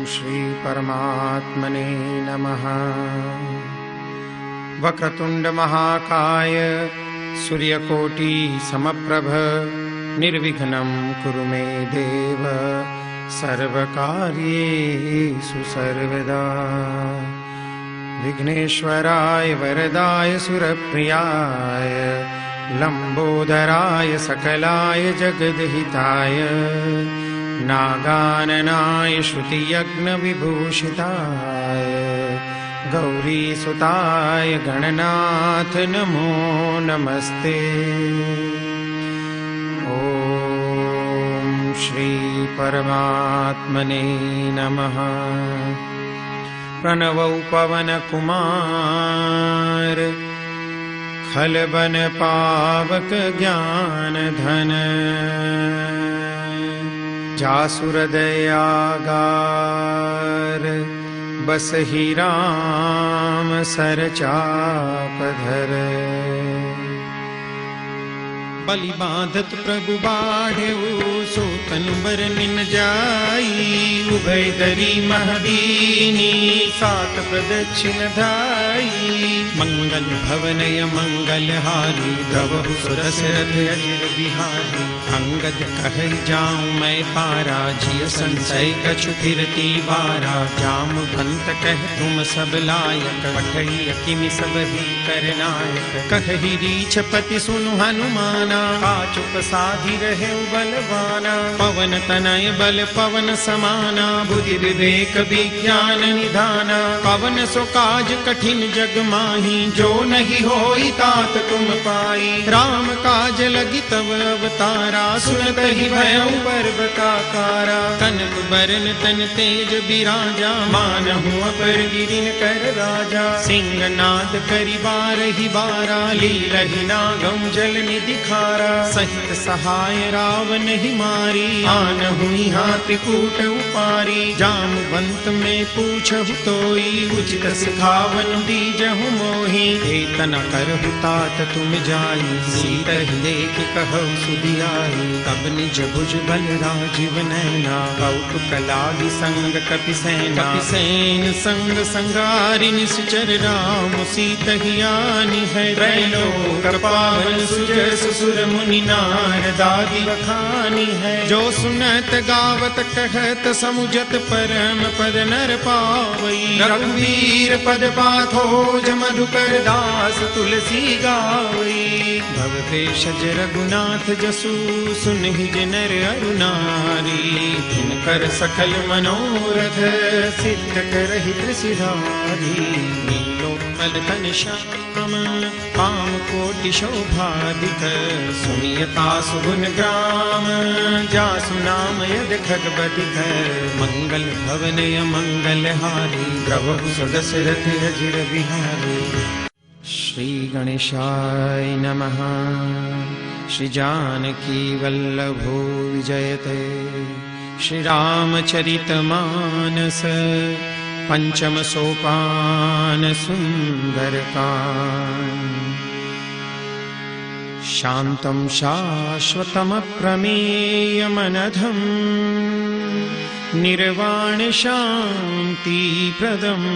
श्री परमात्मने नमः। वक्रतुंड महाकाय सूर्यकोटि समप्रभ निर्विघ्नं कुरु मे देव सर्वकार्येषु सर्वदा। विघ्नेश्वराय वरदाय सुरप्रियाय लंबोदराय सकलाय जगद्हिताय नागाननाय श्रुतियज्ञविभूषिताय गौरीसुताय गणनाथ नमो नमस्ते। ओम श्री परमात्मने नमः। प्रणवौ पवन कुमार खलबन पावक ज्ञान धन जासुर दयागार बसहि राम सरचापधर। बलि बांधत प्रभु बाढ़ेऊ सोतन बरनिन जाई उभय दरी महदीनी सात प्रदक्षिण धाई। मंगल भवनय मंगलहारी द्रवहु सुरसरथ अजिर बिहारी। अंगद कहै जाऊं मैं पारा जिय संशय कछु फिरती बारा। जामवंत कह तुम सब लायक पठई किमि सब ही करनायक। कहहि रीछपति सुनु हनुमाना काचुक साधि रहे बलवाना। पवन तनय बल पवन समाना बुद्धि विवेक विज्ञान निधाना। पवन सो काज कठिन जग माही जो नहीं होई तात तुम पाई। राम काज लगी तब अवतारा सुनत ही भयउ पर्वताकारा। कनक बरन तन तेज बिराजा मानहु अपर गिरिन कर राजा। सिंहनाद करि बारहि बारा लीलहि नागम जल निधि खारा। सहित सहाय रावण ही मारी आनहु हाथी कूट उपारी। जामवंत में पूछहु तोई उचित सिखावन दीजहु मोहि। एतना करहु तात तुम जाई सीत ही देख कहु सुधियाई। तब निज भुज बल राजीव नैना कौतुक लागी संग कपिसेना। कपिसेन संग संगारि निश्चर राम सीत ही आनी है। त्रैलोक पावन सुजस सुर मुनि नारद आदि बखानी है। जो सुनत गावत कहत समुझत परम पद नर पावई। रघुवीर पद पाथोज मधुकर दास तुलसी गावई। भव भेषज रघुनाथ जसु सुनहि नर अरु नारी। जिनकर सकल मनोरथ सिद्ध करहि त्रिशिरारी। नीलोत्पल तन श्याम काम कोटि शोभाधिक। सुनियता सुगुन ग्राम जासु नाम यद खगपतिक। मंगल भवनय मंगलहारी द्रवहु सुदशरथ अजिर बिहारी। श्री गणेशाय नमः। श्री जानकी वल्लभो विजयते। श्री रामचरित मानस पंचम सोपान सुंदरकांड। शांतं शाश्वतमप्रमेयमनघं निर्वाण शांति प्रदम्।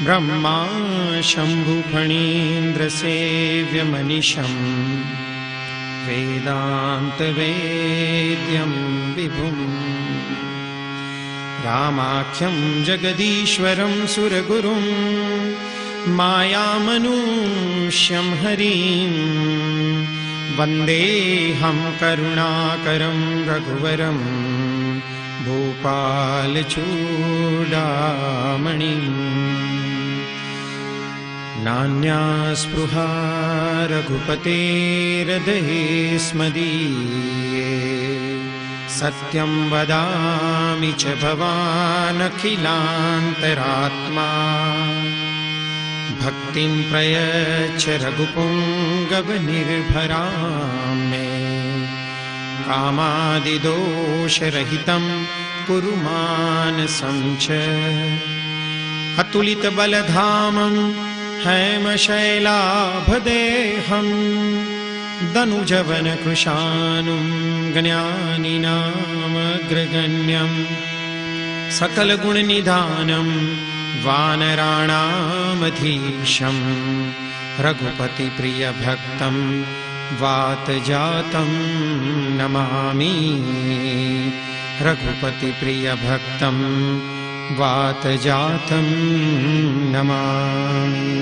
ब्रह्मा शंभु फणीन्द्र सेव्य मनीषं वेदांत वेद्यं विभुम्। रामाख्यं जगदीश्वरं सुरगुरुं मायामनुष्यं हरिं। वन्देऽहं करुणाकरं रघुवरं भूपालचूडामणिम्। नान्या स्पृहा रघुपतेर्हृदये स्मदीये। सत्यं वदामि च भवानखिलान्तरात्मा। भक्तिं प्रयच्छ रघुपुङ्गवनिर्भरां मे। कामादिदोषरहितं कुरु मानसं च। अतुलितबलधामं हैमशैलाभदेहं। दनुजवनकृशानुं ज्ञानिनामग्रगण्यं सकल गुण निधानम वानराणामधीशम रघुपति प्रिय भक्तम वात जातम नमामि। रघुपति प्रिय भक्तम वात जातम नमामि।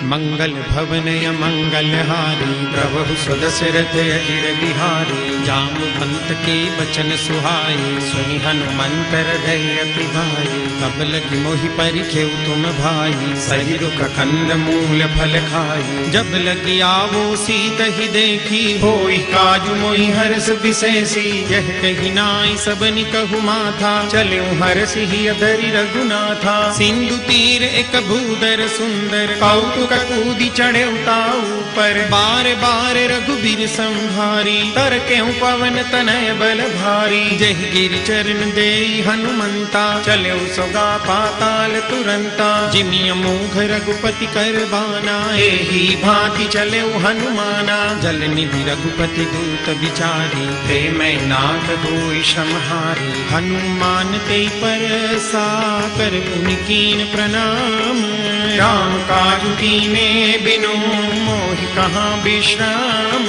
मंगल भवनय मंगलहारी प्रभु सुदशरथ अजिर बिहारी। जामवंत के बचन सुहाए सुनि हनुमंत हृदय अति भाई। कब लगी मोहि परिखेउ तुम भाई सही रुख कंद मूल फल खाई। जब लगी आवो सीत ही देखी होई काजु मोहि हर्ष विशेषी। यह कही नाई सबनि कहु माथा चले हर्ष ही अधरि रघुनाथा। सिंधु तीर एक भूदर सुंदर कौतुक कूदी चढ़े उताऊ पर। बार बार रघुबीर संभारी तर केहू पवन तनय बल भारी। जय गिरि चरण देई हनुमंता चले सोगा पाताल तुरंता। जिमिय मोघ रघुपति कर बाना एही भांति चले हनुमाना। जल निधि रघुपति दूत बिचारी प्रेम नाथ होई समहारी। हनुमान ते पर साकर पुनि कीन प्रणाम। राम काजु कीने बिनु मोहि कहाँ विश्राम।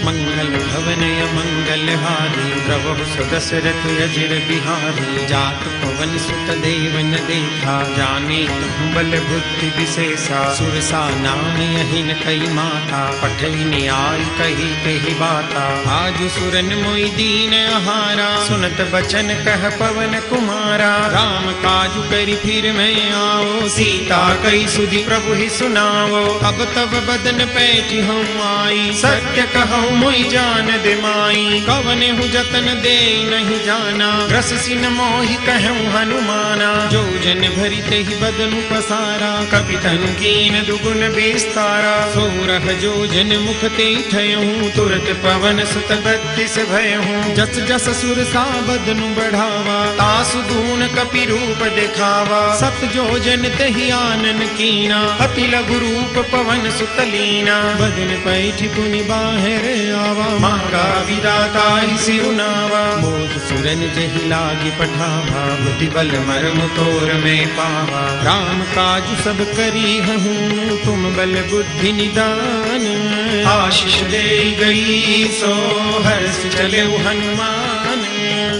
मंगल भवनय मंगलहारी प्रभु सुदशरथ अजिर बिहारी। जात पवन सुत देवन देखा जाने तुम बल बुद्धि विशेषा। सुरसा नाम यहिन कई माता पठई न्याय कही कही बाता। आज सुरन मोहि दीन आहारा सुनत बचन कह पवन कुमारा। राम काजु करि फिर मैं आओ सीता कई सुधि प्रभु ही सुनाओ। अब तब बदन पैठी हम आई सत्य कहूँ मोहि जान दे माई। कवने हूँ जतन दे नहीं जाना रस सिन मोहि कहूँ हनुमाना। जो जन भरी ते ही बदनु पसारा कपितन कीन दुगुन विस्तारा। सोरह जो जन मुख ते ठयहूँ तुरत पवन सुत बत्तीस भयहूँ। जस जस सुर सा बदनु बढ़ावा तासु दून कपि रूप दिखावा। सत जो जन तहि आनन कीना अति लघु रूप पवन सुतलीना। बदन पैठी पुनि बाहर आवा मांगा विदाता ही सिरुनावा। मोद सुरन जहि लागी पठावा बुद्धि बल मर्म तोर में पावा। राम काज सब करी हूँ तुम बल बुद्धि निदान। आशीष दे गई सो हर्ष चले हनुमान।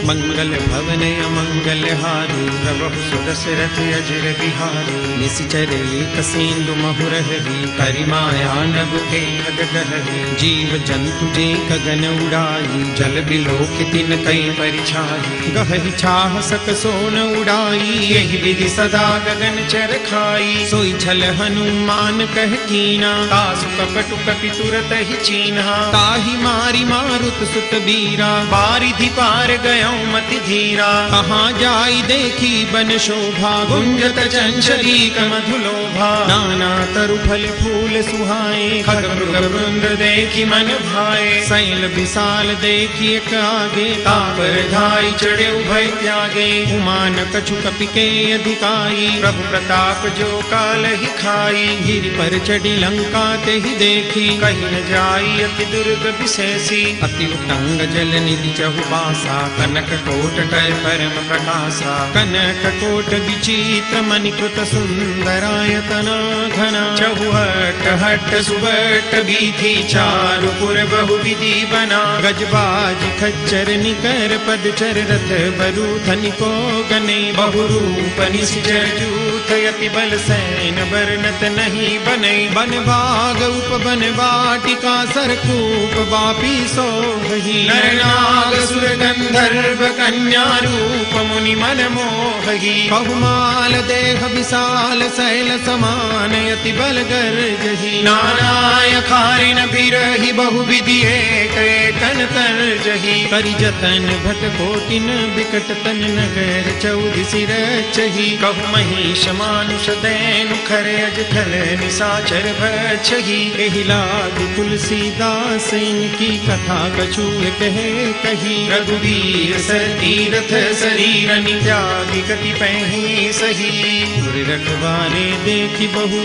मंगल भवनय मंगलहारी प्रभु सुदशरथ अजिर बिहारी। निश्चर एक सिंधु महुरहरी करिमाया नभु के खगहरी। जीव जंतु जे गगन उड़ाई जल बिलोक तिन कई परिछाई। गहहि छाह सक सोन उड़ाई यही विधि सदा गगन चर खाई। सोई छल हनुमान कह कीना तासु कपटु कपि तुरत ही चीन्हा। ताहि मारी मारुत सुत बीरा बारिधि पार गयो मति धीरा। कहाँ जाई देखी बन शोभा गुंजत चंचली मधुलोभा। नाना तरु फल फूल सुहाए खग मृग वृंद देखी मन भाए। शैल विशाल देखी एक आगे तापर धाई चढ़े उभय त्यागे। उमान कछु कपि के अधिकाई प्रभु प्रताप जो काल ही खाई। गिरि पर चढ़ी लंका ते ही देखी कहीं न जाई अति दुर्ग विशेषी। अति उतंग जल निधि चहुबासा कनक कोट कर परम प्रकाशा। कनक कोट विचित्र मणिकृत सुंदरायतना घना। चहुहट हट सुबट बीथी चारु पुर बहु विधि बना। गजबाज खच्चर निकर पदचर रथ बरु धनिको गने। बहुरूप निश्चर जूथ यति बल सैन बरनत नहीं बने। बन भाग उप बन वाटिका सरकूप वापी सोहि। नर नाग सुर गंधर्व कन्या रूप मुनि मन मोहि। बहुमाल देह विशाल शैल समान यति बल गर्जहि। नानाय खारिन बिरहि बहु विधि एक एकन तरजहि। करि जतन भट कोटिन बिकट तन नगर चौधि सिर चहि। कहु महिष मानुष दैनु खर अज खल निसाचर भक्षहि। एहि लागी तुलसीदास इनकी कथा कछु कहे कही। रघुवीर सर तीरथ शरीरनि त्यागी गति पैहि सही। गुर रखवारे देखी बहु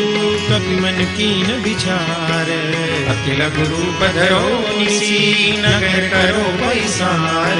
कपि मन कीन विचार। अति लघु रूप धरो निसी नगर करो पैसार।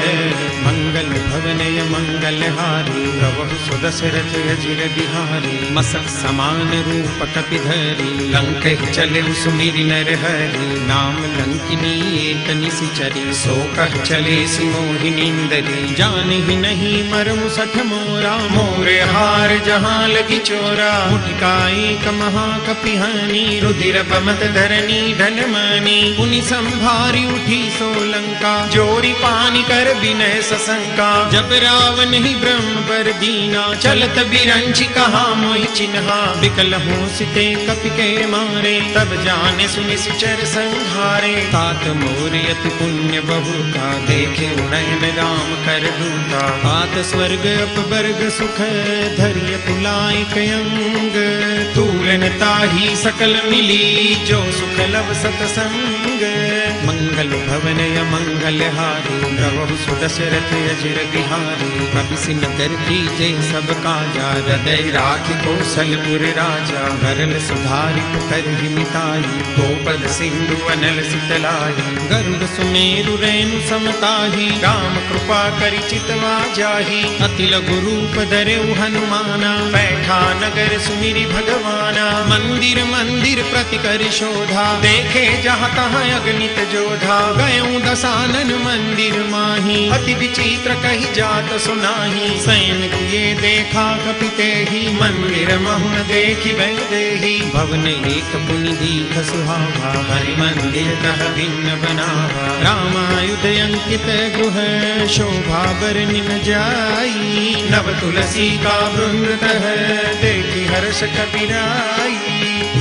मंगल भवनय मंगलहारी प्रभु सुदशरथ अजिर बिहारी मसक समान रूप कपिधरी लंक चले सुमिरि नर हरि नाम लंकिनी एक निशिचरी सो कह चले सिमोहिनी इंदरी जान ही नहीं मरमु सठ मोरा मोरे हार जहाँ लगी चोरा मुठिका एक महाकपिहानी रुधिर बमत धरनी धनमानी पुनि संभारी उठी सोलंका जोरी पानी कर विनय सशंका जब रावण ही ब्रह्म पर दीना चलत बिरंची कहा मोहि चिन्हा विकल हो सिते कपि के मारे तब जाने सुनि सिचर संहारे तात मोर अति पुण्य बहुता देखे नयन राम कर दूता तात स्वर्ग अपवर्ग सुख धैर्य तुलाय कयंग तूलन ताही सकल मिली जो सुख लव सतसंग मंगल भवन मंगल हारी प्रभु सुदशरथ अजिर बिहारी कपिसी नगर कीजे सब काजा हृदय राखि कौशलपुर राजा भरल सुधारि कर मिताई गोपद सिंधु अनल सितलाई गरुड़ सुमेरु रेणु समताही राम कृपा करि चितवा जाही अति लघु रूप धरेउ हनुमाना बैठा नगर सुमिरि भगवाना मंदिर मंदिर प्रति कर शोधा देखे जहाँ तहाँ अगणित जोधा गयऊ दसानन मंदिर माही अति विचित्र कही जात सुनाही सैन किए देखा कपिते ही मंदिर महुन देखी वैदेही भवन एक पुनि दीख सुहावा हरि मंदिर कह भिन्न बनावा रामायुध अंकित गृह शोभा बरनि न जाई नव तुलसी का वृंद तह देखी हर्ष कपिराई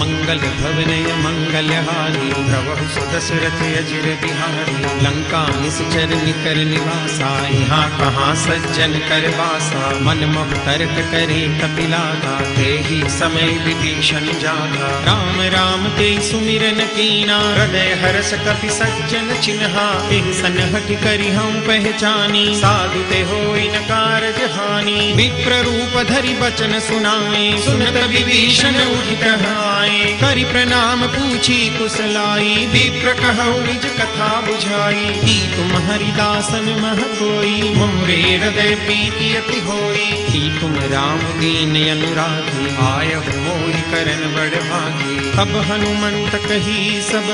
मंगल भवन मंगल हारी प्रभु सुदशरथ अजिर बिहारी लंका निश्चर निकर निवासा यहाँ कहाँ सज्जन कर वासा मन मोह तर्क करे कपिलागा तेहि समय विभीषण जागा राम राम ते सुमिरन कीना हृदय हर्ष कपि सज्जन चिन्हा एहि सनहट करि हम पहचानी साधु ते होई न कारज हानि विप्र रूप धरि बचन सुनाए सुनत विभीषण उठि कहाए करि प्रणाम पूछी कुशलाई विप्र कहु निज कथा बुझाई की तुम हरिदासन मह कोई मोरे हृदय प्रीति अति होई की तुम राम दीन अनुरागी आयहु मोहि करन बड़ भागी अब हनुमंत कही सब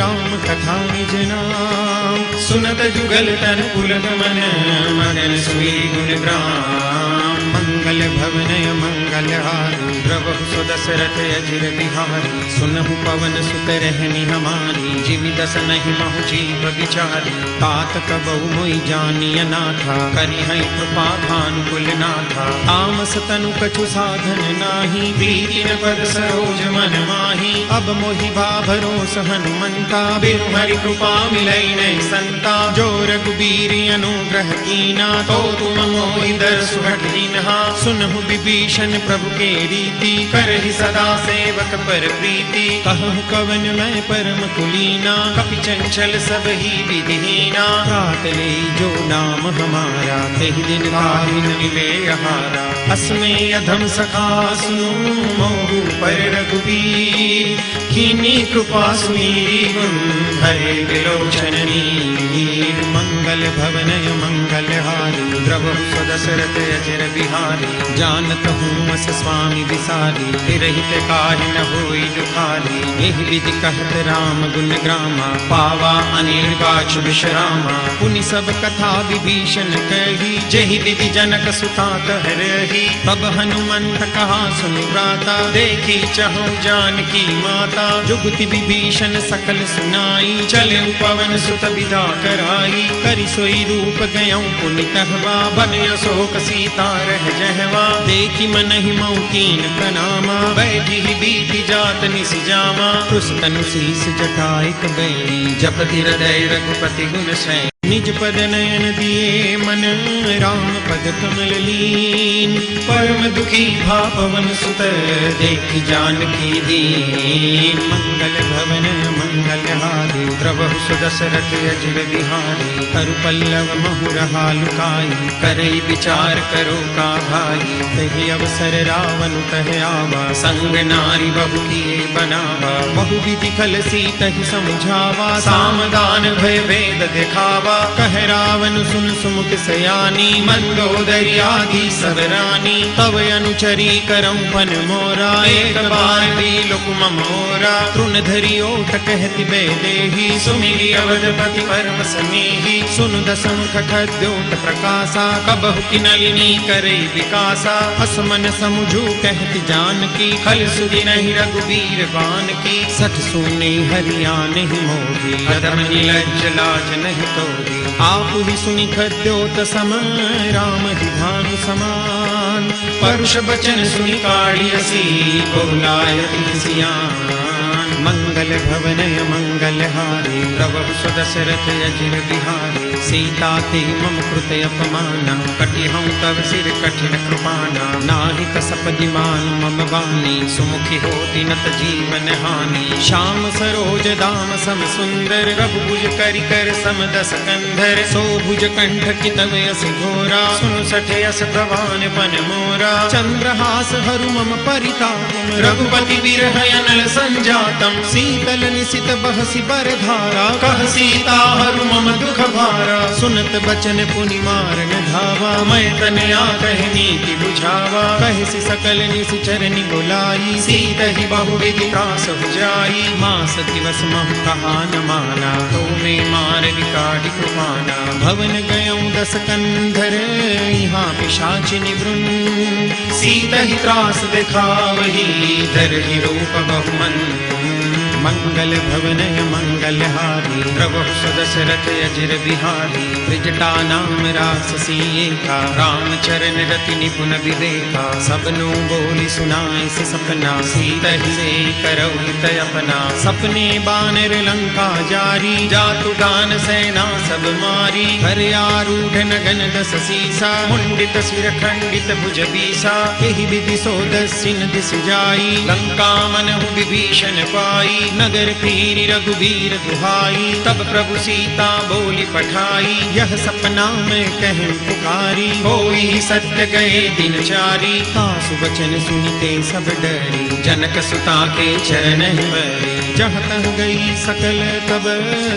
राम कथा निज नाम सुनत जुगल तन पुलक मन मगन सुई गुण ग्राम मंगल भवन मंगल हारी प्रभु सुदशरथ अजिर बिहारी सुनहु पवन सुत रहनी हमारी जिमि दस नहीं महु जीव विचारी तात कबहु मोहि जानिय नाथा करि है कृपा भानुकुल नाथा तामस तनु कछु साधन नाही प्रीति न पद सरोज मन माही अब मोहि भा भरोस हनुमंता बिनु हरि कृपा मिलई नहीं संता जो रघुबीर अनुग्रह कीना तो तुम मोहि दर्शु हठ दीन्हा सुनहु विभीषण प्रभु के रीति करहि सदा सेवक पर प्रीति कहु कवन मैं परम कुलीना कपि चंचल सब ही विधिहीना रात ले जो नाम हमारा तेहि दिन काहिन मिले हारा अस्मे अधम सखा सुनु मोहु पर रघुबीर कीनी कृपा सुमीरी गुण हरे विलोचन नीर मंगल भवन मंगल हारी प्रभु सुदशरथ अजिर बिहारी जानत हूँ अस स्वामी विसारी तिरहित काहि न होई दुखारी एहि विधि कहत राम गुण ग्रामा पावा अनिर्वाच विश्रामा पुनि सब कथा विभीषण कही जेहि विधि जनक सुता कहरही तब हनुमंत कहा सुनि व्राता देखी चहु जानकी माता जुगति विभीषण सकल सुनाई चले पवन सुत विदा कराई करि सोई रूप गयऊँ पुनि तहवा बन अशोक सीता रह जहवा देखी मन ही मौकीन प्रणामा बैठी ही बीती जात निस जामा पृष्ठनु शीस जटाइक बैरी जपति हृदय रघुपति गुण सै निज पद नयन दिए मन राम पद कमल लीन परम दुखी भा पवन सुत देखी जानकी दीन मंगल भवन मंगल हारी प्रभु सुदशरथ अजिर बिहारी करु पल्लव महु रहा लुकाई करई विचार करो का भाई तहि अवसर रावण तह आवा संग नारी बहु किए बनावा बहु विधि खल सी तहि समझावा सामदान भय वेद दिखावा कह रावण सुन सुमुख सयानी, मंदोदरी आदि सब रानी। तव अनुचरी करऊं पन मोरा, एक बार भी लुक मम मोरा। तृण धरी ओट कहति बेदेही, सुमिरि अवधपति परम समीहि। सुन दसमुख खद्योत प्रकाशा, कबहु की नलिनी करे विकासा। असमन समुझू कहति जानकी, खल सुधि नहीं रघुबीर बान की। सठ सुने हरियाण ही मोही, अधम निलज्ज लाज नहीं तोही। आप ही सुनि खद्योत सम, राम ही भानु समान। परुष बचन सुनि काढ़ियसी, बोलायति सियान। मंगल भवनय मंगल हारी, प्रभु सुदशरथ अजिर बिहारी। सीता ते मम कृत अपमाना, कटिहऊँ तव सिर कठिन कृपाना। नाहि कसपदि मान मम वाणी, सुमुखी होति नत जीवन हानि। श्याम सरोज दाम सम सुंदर, रघुभुज करि कर सम दस कंधर। सो भुज कंठ की तव यस घोरा, सुनु सठे यस प्रवान पन मोरा। चंद्रहास हरु मम परिताप, रघुपति बिरह अनल संजातम। शीतल निशित बहसि बरधारा, कह सीता हरु मम दुख भारा। सुनत बचन पुनि मारन धावा, मैं तनया कह नीति बुझावा। कहसि सकल निशिचर निगुलाई, सीत ही बहुविधि त्रास बुझाई। मास दिवस महु कहा न माना, तो में मार विकाढ़ि कृपाना। भवन गयऊँ दस कंधर, यहाँ पिशाचि निवृन। सीत ही त्रास दिखावही, धरहि रूप बहुमन। मंगल भवनय मंगल हारी, प्रभु सुदशरथ अजिर बिहारी। त्रिजटा नाम राससी एका, राम चरण रति निपुण विवेका। सबनु बोली सुनाए से सपना, सीत ही से करऊ हित अपना। सपने बानर लंका जारी, जातु दान सेना सब मारी। कर आरूढ़ नगन दस सीसा, मुंडित सिर खंडित भुज बीसा। एहि विधि सो दस्सिन दिस जाई, लंका मनहु विभीषण पाई। नगर फिरी रघुबीर दुहाई, तब प्रभु सीता बोली पठाई। यह सपना में कह पुकारी, होई सत्य गए दिन चारी। तासु वचन सुनते सब डरी, जनक सुता के चरण बरी। जहाँ तह गई सकल तब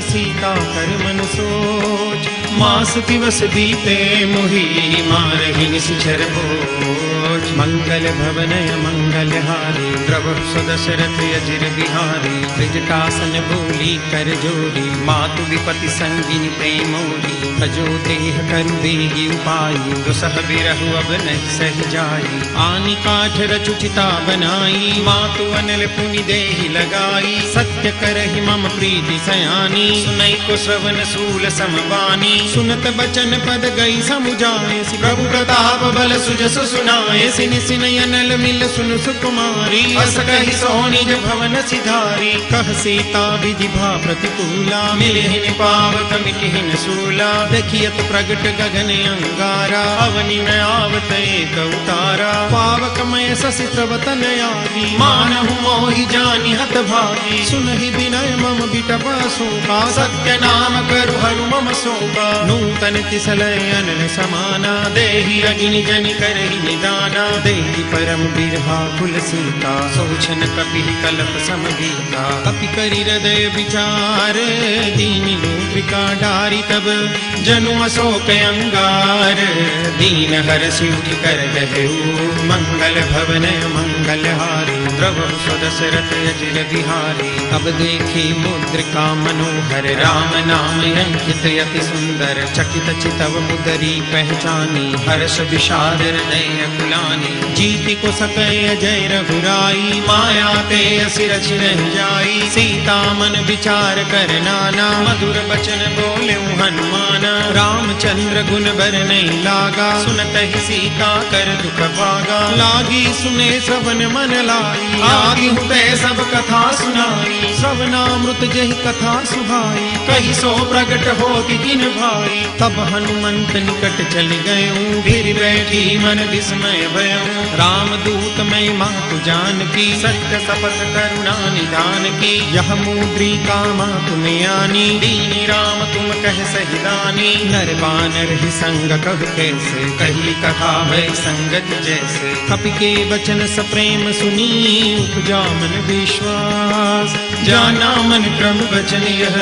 सीता कर मन सोच। मास दिवस बीते मोही, मारहि निशिचर भोज। मंगल भवनय मंगल हारी, प्रभु सुदशरथ अजिर बिहारी। त्रिजटासन बोली कर जोरी, मातु विपति संगिनी प्रेमोरी। तजो देह करु देहि उपाई, दुसह बिरहु अब नहीं सह जाई। आनि काठ रचु चिता बनाई, मातु अनल पुनि देहि लगाई। सत्य करहि मम प्रीति सयानी, सुनई को श्रवण सूल समबानी। सुनत बचन पद गई समुझाए, प्रभु प्रताप बल सुजस सुनाए। सिन सिन अनल मिल सुन सुकुमारी, अस कहि सोनिज भवन सिधारी। कह सीता विधि भा प्रतिकूला, मिलिहिन पावक मिटिहिन सूला। देखियत प्रगट गगन अंगारा, अवनि न आवत एक उतारा। पावक मय शशि तन आदि, मानहु मोहि जानि हत भागी। सुनहि विनय मम बिटपा शोका, सत्य नाम करु हरु मम शोका। नूतन तिसलय अनल समाना, देहि अगिनि जनि करहि निदाना। देहि परम बिरहा कुल सीता, सोचन कपि कलप समगीता। कपि करि हृदय विचार, दीनि लूत्रिका डारी। तब जनु अशोक अंगार, दीन हरषि उठि कर गहेऊ। मंगल भवनय मंगल हारी, प्रभु सुदशरथ अजिर बिहारी। तब देखी मुद्रिका मनोहर, राम नाम अंकित अति सुंदर। चकित चितव मुदरी पहचानी, हर्ष विषाद हृदय अकुलानी। जीति को सकय अजय रघुराई, माया ते असि रचि रह जाई। सीता मन विचार कर नाना, मधुर बचन बोले हनुमाना। रामचंद्र गुण बर नहीं लागा, सुनत ही सीता कर दुख भागा। लागी सुने श्रवण मन लाई, आदि हुते सब कथा सुनाई। श्रवणामृत जहि कथा सुहाई, कही सो प्रगट होति किन भाई। तब हनुमंत निकट चल गए, फिर बैठी मन विस्मय भयऊ। रामदूत मैं मातु जानकी, सत्य शपथ करुणा निधान की। यह मुद्रिका मातु में आनी, दीनी राम तुम कह सहिदानी। नर बानर ही संग कब कैसे, कही कथा भय संगत जैसे। कपि के वचन सप्रेम सुनी, उपजा मन विश्वास। जाना मन क्रम वचन यह,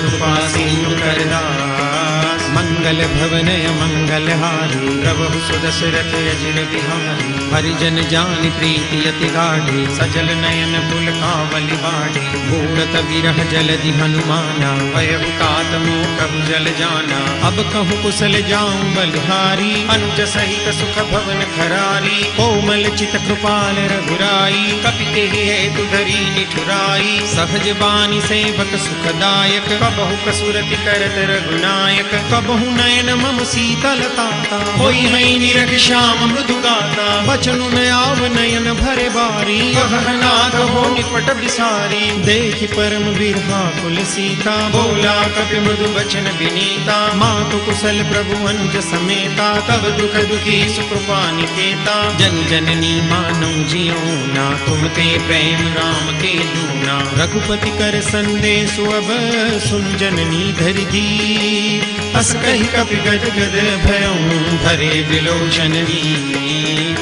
कृपा सिंधु करदास। मंगल भवनय मंगलहारी प्रभु सुदशरथ अजिर बिहारी हरिजन जान प्रीति अति गाढ़ी सजल नयन पुलकावली बाढ़ी भूरत विरह जलधि हनुमाना भयभुतात मोह जल जाना अब कहूँ कुशल जाऊं बलिहारी अनुज सहित सुख भवन खरारी कोमल चित कृपाल रघुराई कपिते हेतु धरी निठुराई सहज बानी सेवक सुखदायक कबहु कसुरति करत रघुनायक कबहु नयन मम सीतलताता होई है निरख श्याम मृदु गाता बचनु न आव नयन भरे बारी कहनाथ हो निपट बिसारी देखि परम बिरहा कुल सीता बोला कपि मृदु बचन विनीता मातु कुशल प्रभु अनुज समेता तब दुख दुखी सुकृपा निकेता जन जननी मानो जियो ना तुम ते प्रेम राम के दूना रघुपति कर संदेश अब सुन जननी धरि दी अस कहि कपि गद गद भयऊं भरे विलोचन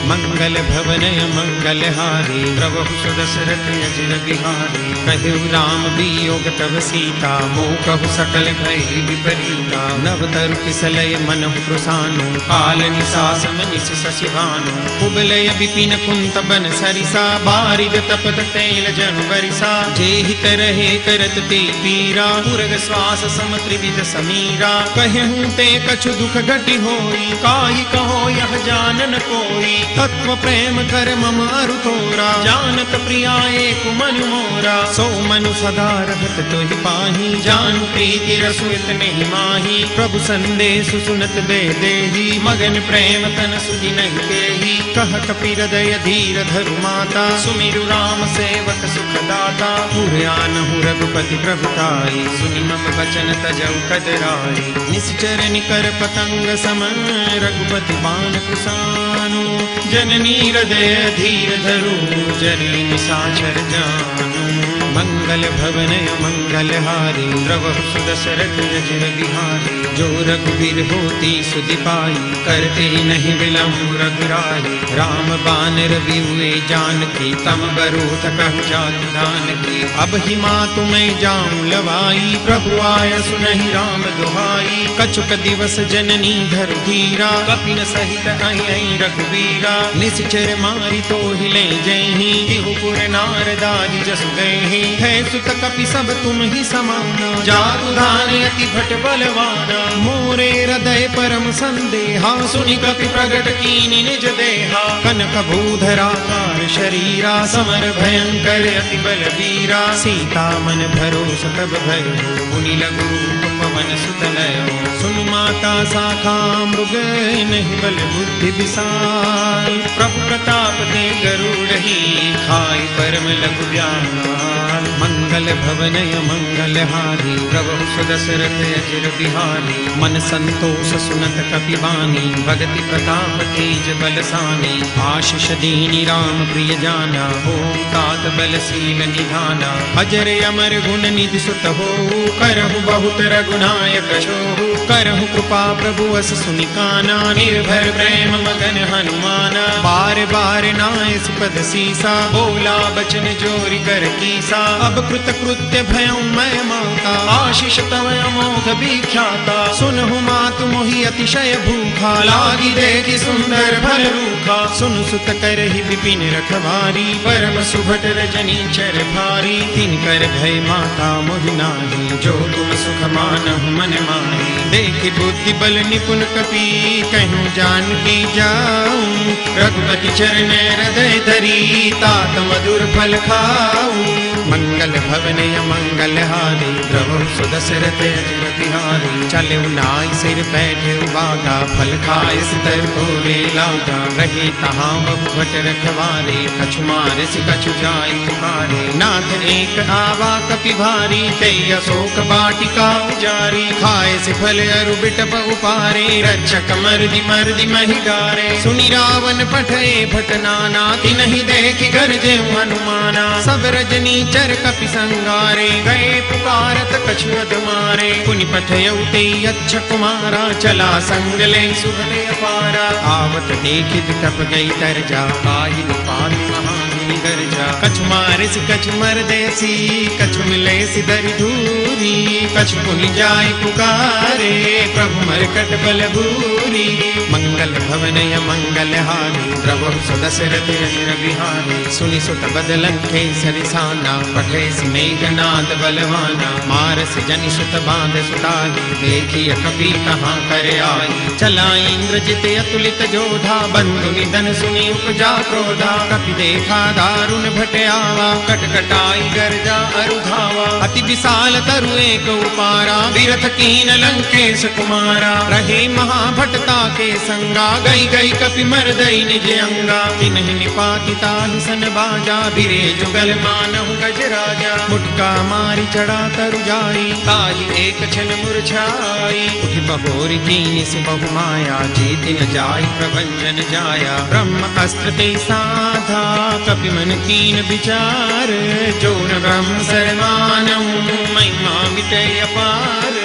मंगल भवनय मंगलहारी प्रभु सुदशरथ अजिर बिहारी कहु राम वियोग तव सीता मोह सकल भय विपरीता नव तरु किसलय मनहु प्रसानु काल निसासम निस शशिभानु कुबलय विपिन कुंत बन सरिसा बारिद तपत तैल जनु बरिसा जेहि तरहे करत ते पीरा पुरग श्वास सम त्रिविध समीरा कहूँ ते कछु दुख घटि होई काहि कहो यह जानन कोई तत्व प्रेम कर मम अरु तोरा जानत प्रिया एक मनु मोरा सो मनु सदा रहत तोहि पाही जान प्रीति रसु इतने माही प्रभु संदेश सुनत बेदेही मगन प्रेम तन सुधि नहीं देही कह कपि हृदय धीर धरु माता सुमिरु राम सेवक सुखदाता पुरयानहु रघुपति प्रभुताई सुनि मम वचन तजौ कदराई निश्चर निकर पतंग सम रघुपति बाण कुसानु जननी हृदय धीर धरु जरी निशाचर जानु मंगल भवनय मंगलहारी प्रभु सुदशरथ अजिर बिहारी जो रघुबीर होती सुधि पाई करते नहीं विलम्ब रघुराई राम बानर बिहुए जानकी तम बरूथ कहु जाति जानकी अब ही मातु मैं जाऊं लवाई प्रभु आय सुनहि राम दुहाई कछुक दिवस जननी धर धीरा कपिन सहित आई रघुबीरा निश्चर मारी तो हिले जयहि तिहुपुर नारदादि जसु गए है सुत कपि सब तुम ही समाना जातु धान अति भट बलवाना मोरे हृदय परम संदेहा सुनि कपि प्रगट कीनि निज देहा कनक भूधराकार शरीरा समर भयंकर अति बलवीरा सीता मन भरोस तब भयो मुनि लघु रूप पवन सुत लयो सुन माता शाखा मृग नहीं बल बुद्धि विशाल प्रभु प्रताप दे गरुड़ही खाई परम लघु व्याल मंगल भवनय मंगलहारी प्रभु सुदशरथ अजिर बिहारी मन संतोष सुनत कपि बानी भगति प्रताप तेज बलसानी आशीष दीनी राम प्रिय जाना ओम तात बलशील निधाना अजर अमर गुण निधि सुत हो करहु बहुत रघुनायक छोहु करहु कृपा प्रभु अस सुनिकाना निर्भर प्रेम मगन हनुमाना बार बार नाय सुपद सीसा बोला बचन जोरी कर कीसा अब कृत कृत्य भयं मैं माता आशीष तव अमोघ विख्याता सुनहु मातु मोहि अतिशय भूखा लागी देखि सुंदर भल रूखा सुन सुत करहि विपिन रखवारी परम सुभट रजनी चर भारी तिन कर भय माता मोहि नाही जो तुम सुख मानहु मन माही देखि बुद्धि बल निपुण कपि कहूँ जानकी जाऊं रघुपति चरण हृदय धरी तात मधुर फल खाऊं मंगल भवनय मंगलहारी प्रभु सुदशरथ अजिर बिहारी चले नाई सिर बैठे बागा फल खाए सितर को लागा रहे तहाँ भट रखवारे कछु मारे से कछु जाय पुकारे नाथ एक आवा कपि भारी ते अशोक बाटिका उजारी खाए से फल अरु बिटप उपारे रक्षक मर्दि महि डारे सुनि रावण पठे भट नाना तिनहि देखि गरजे हनुमाना सब रजनी चर कपि संगारे गए पुकारत कछु अधमारे पुनि पठयउ ते अच्छा कुमारा चला संग ले सुभले अपारा आवत देखि बिटप गई तरजा काहि पाति महामुनि गर्जा राजा। कछु मारे सी कछु मर देसी, कछु मिले सी दरी धूरी, कछु पुनि जाय पुकारे प्रभु मरकट बल भूरी। मंगल भवनय मंगल हारी, द्रवहु सुदशरथ अजिर बिहारी। सुनि सुत बदलन केसरि साना, पठे सि मेघनाद बलवाना। मारस जनि सुत बांध सुताली, देखिय कपि कहाँ कर आई। चला इंद्रजित अतुलित जोधा, बंधु निधन सुनि उपजा क्रोधा। कपि देखा दारुण भट आवा, कटकटाई गर्जा अरुधावा। अति विशाल तरु एक उपारा, विरथ कीन लंकेश कुमारा। रहे महाभटता के संगा, गई गई कपि मरदई निज अंगा। तिन्हि निपाति ताहि सन बाजा, बिरे जुगल मानहु गज राजा। मुटका मारी चढ़ा तरु जाई, ताहि एक छन मुरझाई। उठि बहोरि कीनि सि बहु माया, जीति न जाय प्रभंजन जाया। ब्रह्म अस्त्र ते साधा, कपि मन कीन विचार। जो न ब्रह्म सर्वमानहु, महिमा मिटय अपार।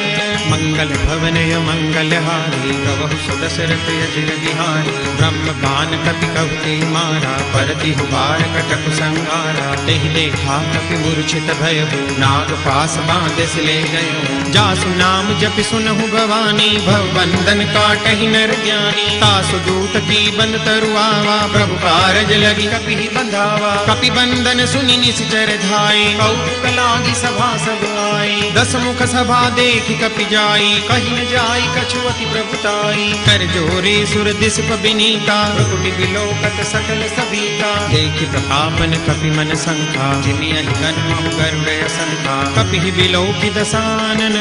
मंगल भवनय मंगल हारी, प्रभु सुदशरथ अजिर बिहारी। ब्रह्म बान कपि कहुते मारा, परतिहु बार कटक संगारा। तेहि देखा कपि मूर्छित भयहु, नाग पास बांधस ले गयो। जासु नाम जपि सुनहु भवानी, भव बंधन काटहि नर ज्ञानी। तासु दूत की बंद तरु आवा, प्रभु कारज लगी कपि बंधावा। कपि बंधन सुनि निश्चर धाये, कौतुक लागी सभा सब आई। दस मुख सभा देखि कपि जाई, कहि न जाई कछु अति प्रभुताई। कर जोरे सुर दिसप बिनीता, भ्रुकुटि बिलोकत सकल सबीता। देखि प्रतापन कपि मन शंका, जिमियहि गन्महु गरुड़ असंका। कपि बिलोकि दसानन,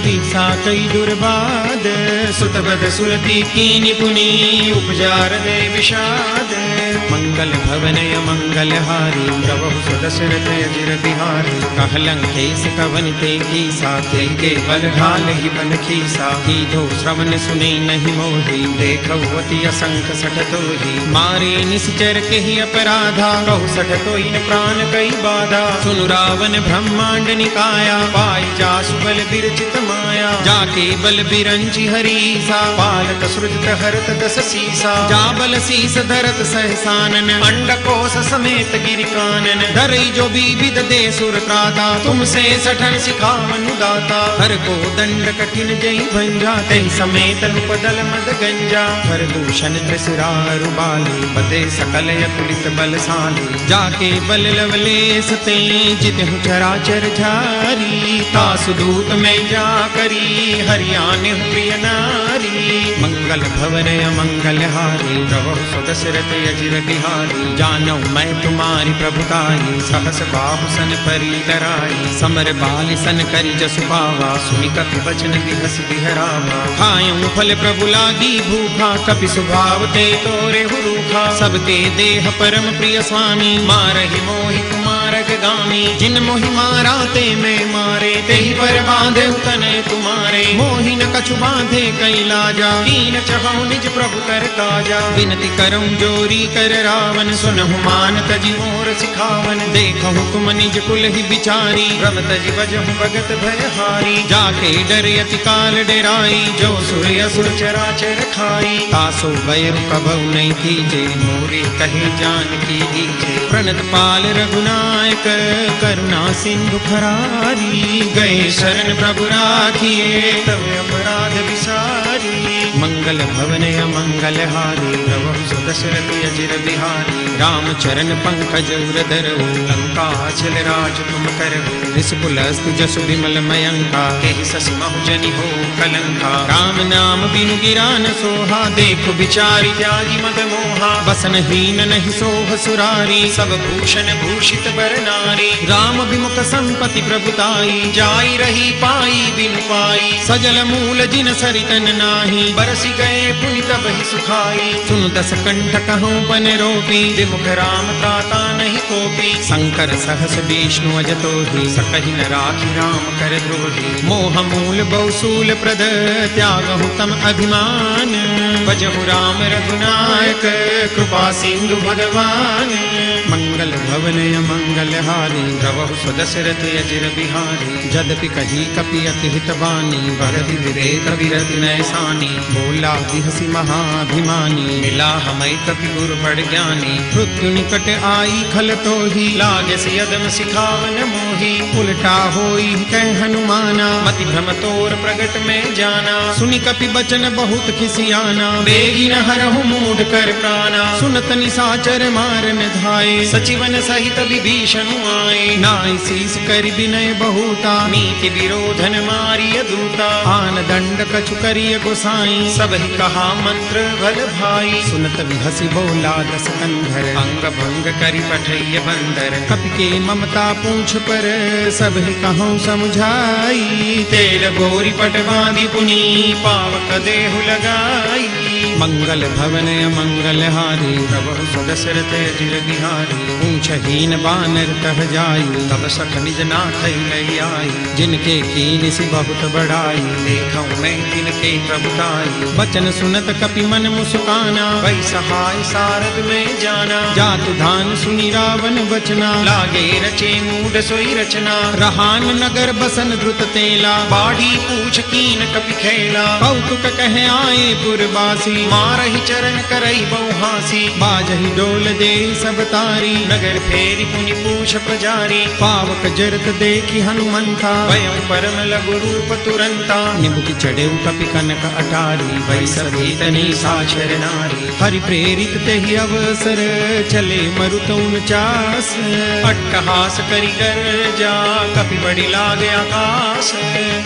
बीसा कई दुर्बाद। सुतबद सुरति कीनि पुनि, उपजा हृदय विषाद। मंगल भवनय मंगल हारी, प्रभु सुदशरथ अजिर बिहारी। कहलंकेश कवन ते कीसा, के बल ढालहि बन खीसा। कीधो श्रवण सुने नहीं मोही, देखहु अति असंख सठ तोहि। मारे निश्चर केहि अपराधा, कहु सठ तोहि न प्राण कई बाधा। सुनु रावण ब्रह्मांड निकाया, पाई जासु बल बिरचित माया। जाके बल बिरंचि हरीसा, पालक सृजत हरत दस सीसा। जा बल शीस धरत सहसानन, अंडकोश समेत गिरि कानन। धरई जो विविध दे सुर त्राता, तुमसे सठन सिखावनु दाता। हर को दंड कठिन जई भंजा, तहि समेत नुपदल मद गंजा। हर दूषण त्रिशिरारु बाली, बदे सकल अतुलित बलशाली। जाके बल लवलेश ते, जितहु चराचर झारी। तासु दूत में जा करी, हरियाने प्रिय नारी। मंगल भवनय मंगल हारी, प्रभु सुदशरथ अजिर बिहारी। जानौ मैं तुम्हारी प्रभुताई, सहस बाहु सन परी डराई। समर बाल सन करि जसु पावा, सुनि कपि बचन बिहस बिहरावा। खायं फल प्रभु लागी भूखा, कपि स्वभाव ते तोरे रूखा। सबके देह परम प्रिय स्वामी, मारहि मोहि कुमारक गामी। जिन मोहि मारा ते मैं मारे, तेहि पर बांधे तनय तुम्हारे। मोहि न कछु बांधे कई लाजा, कीन चहु निज प्रभु कर काजा। विनति करऊं जोरी कर रावण, सुनहु मान तजि मोर सिखावन। देखहु तुम निज कुल ही बिचारी, भ्रम तजि बजहु भगत भयहारी। जाके डर अति काल डेराई, जो सुर असुर चराचर खाई। तासो भय कबहु नहीं कीजे, मोरे कहे जानकी दीजे। प्रणत पाल रघुनायक, करुणा सिंधु खरारी। गए शरण प्रभु राखिए, तब अपराध विसारी। मंगल भवनय मंगल हारी, प्रभु सुदशरथ अजिर बिहारी। राम चरण पंकज उरधरऊ, लंका अचल राज तुम करहु। रिसपुलस्तु जसु विमल मयंका, तेहि ससि महु जनि हो कलंका। राम नाम बिनु गिरा न सोहा, देखु बिचारी त्यागी मद मोहा। बसन हीन नहीं सोह सुरारी, सब भूषण भूषित बर नारी। राम विमुख संपति प्रभुताई, जाई रही पाई बिनु पाई। सजल मूल जिन सरितन नाही, बरसि गए पुनि तब ही सुखाई। सुन दस कंठ कहूँ बन रोपी, विमुख राम त्राता नहीं कोपी। शंकर सहस विष्णु अजतो ही, सकहि न राखी राम कर द्रोही। मोह मूल बहुसूल प्रद, त्यागहु तम अभिमान। भजहु राम रघुनायक, कृपा सिंधु भगवान। मंगल भवनय मंगल मंगलहारी प्रभु सुदशरथ अजिर बिहारी जदपि कही कपि अति हितवानी वरदि विवेक विरति नैसानी बोला बिहसी महाभिमानी मिला हमै कपि गुरु बड़ ज्ञानी मृत्यु निकट आई खल तो ही लागे सियदम सिखावन मोही उल्टा होई कह हनुमाना मति भ्रम तोर प्रगट में जाना सुनि कपि बचन बहुत खिसियाना बेगी न हरहु मूढ़ कर प्राणा सुनत निसाचर मारन धाये सचिवन सहित विभीषण आए नाई शीस कर विनय बहुता नीति विरोधन मारिय दूता आन दंड कछु करिय गोसाई सब ही कहा मंत्र भल भाई सुनत विहसी बोला दस कंधर अंग भंग करि पठैय बंदर कपि के ममता पूछ पर सब ही कहूँ समझाई तेल गोरी पटवादी पुनी पावक देहु लगाई मंगल भवन मंगल हारी प्रभु सुदशरथ अजिर बिहारी ऊंचहीन बानर तह जाई तब सख निज नाथ लई आई जिनके कीन सी बहुत बड़ाई देखूं मैं तिनके प्रभुताई बचन सुनत कपि मन मुस्काना वही सहाय सारद में जाना जातु धान सुनि रावण बचना लागे रचे मूढ़ सोई रचना रहान नगर बसन द्रुत तेला बाढ़ी पूछ कीन कपि खेला कौतुक कह आए पुरवासी मारहि चरण करई बहुहासी बाजहि डोल दे सब तारी नगर फेरी पुनि पूछ पजारी पावक जरत देखी हनुमंता भयं परम लघु रूप तुरंता निमुखि चढ़ेउ कपि कनक अटारी वै सभी तनी साक्षर नारी हरि प्रेरित तेहि अवसर चले मरुतौन चास अट्टहास करि कर जा कपि बड़ी लागे आकाश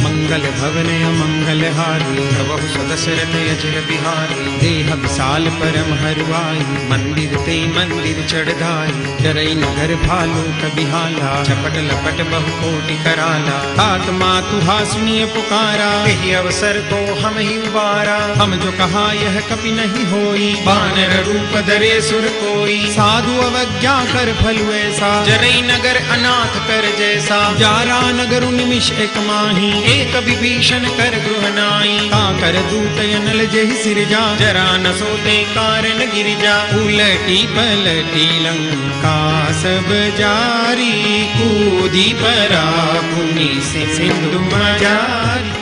मंगल भवन मंगल हारी प्रभु सुदशरथ अजिर बिहारी देह विशाल परम हरवाई मंदिर ते मंदिर चढ़ाई डरई नगर भालू कबिहाला झपट लपट बहु कोटि कराला तात मातु हासुनिय पुकारा यही अवसर को हम ही उबारा हम जो कहा यह कपि नहीं होई बानर रूप धरे सुर कोई साधु अवज्ञा कर फल ऐसा जरई नगर अनाथ कर जैसा जारा नगर निमिष एक माही एक विभीषण कर गृह नाई का कर दूत अनल जहि सिरजा जरा न सोते कारण गिरिजा उलटी पलटी लंका सब जारी कूदी परा पुनि से सिंधु मजारी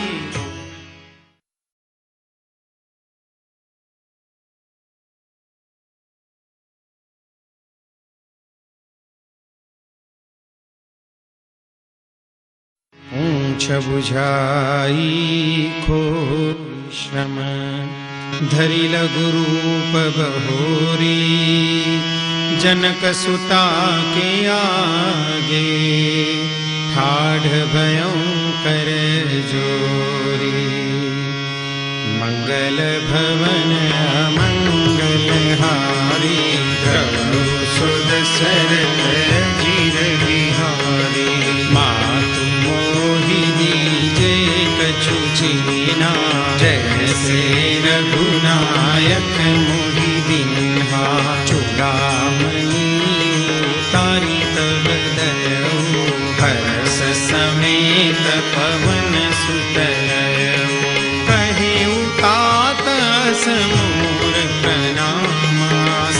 ऊंच बुझाई खोर श्रम धरि लघु रूप बहोरी जनक सुता के आगे ठाढ़ भयं कर जोरी मंगल भवन मंगल हारी प्रभु सुदशरथ अजिर बिहारी मातु मोहि दीजे कछु चीना जैसे रघुनायक मोहि दीन्हा चूड़ामणि तारी तब दयऊ हर्ष समेत पवन सुत कहे तात समूर प्रणामा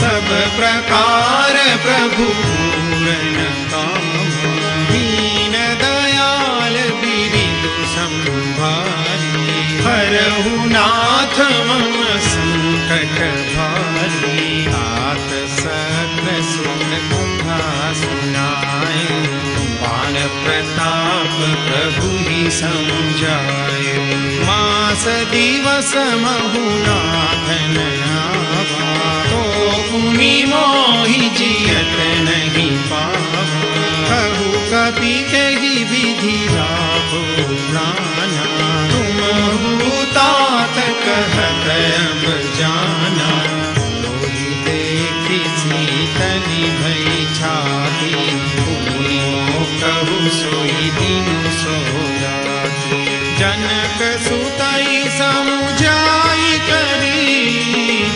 सब प्रकार प्रभु पूरन कामा दीन दयाल बिरिदु संभारी हरहु नाथ मम संकट भारी तात सकल सुन कथा सुनाए बाण प्रताप प्रभु ही समझाए मास दिवस महु नाथन आवा तो पुनि मोहि जियत नहीं पावा कहु कपि कहि विधि राखो प्राणा तुम तात कहत अब जाना लोहि देखि सीतनि भई छाती पुनियो कहु सोई दिन सो राती जनक सुतई समुझाई करी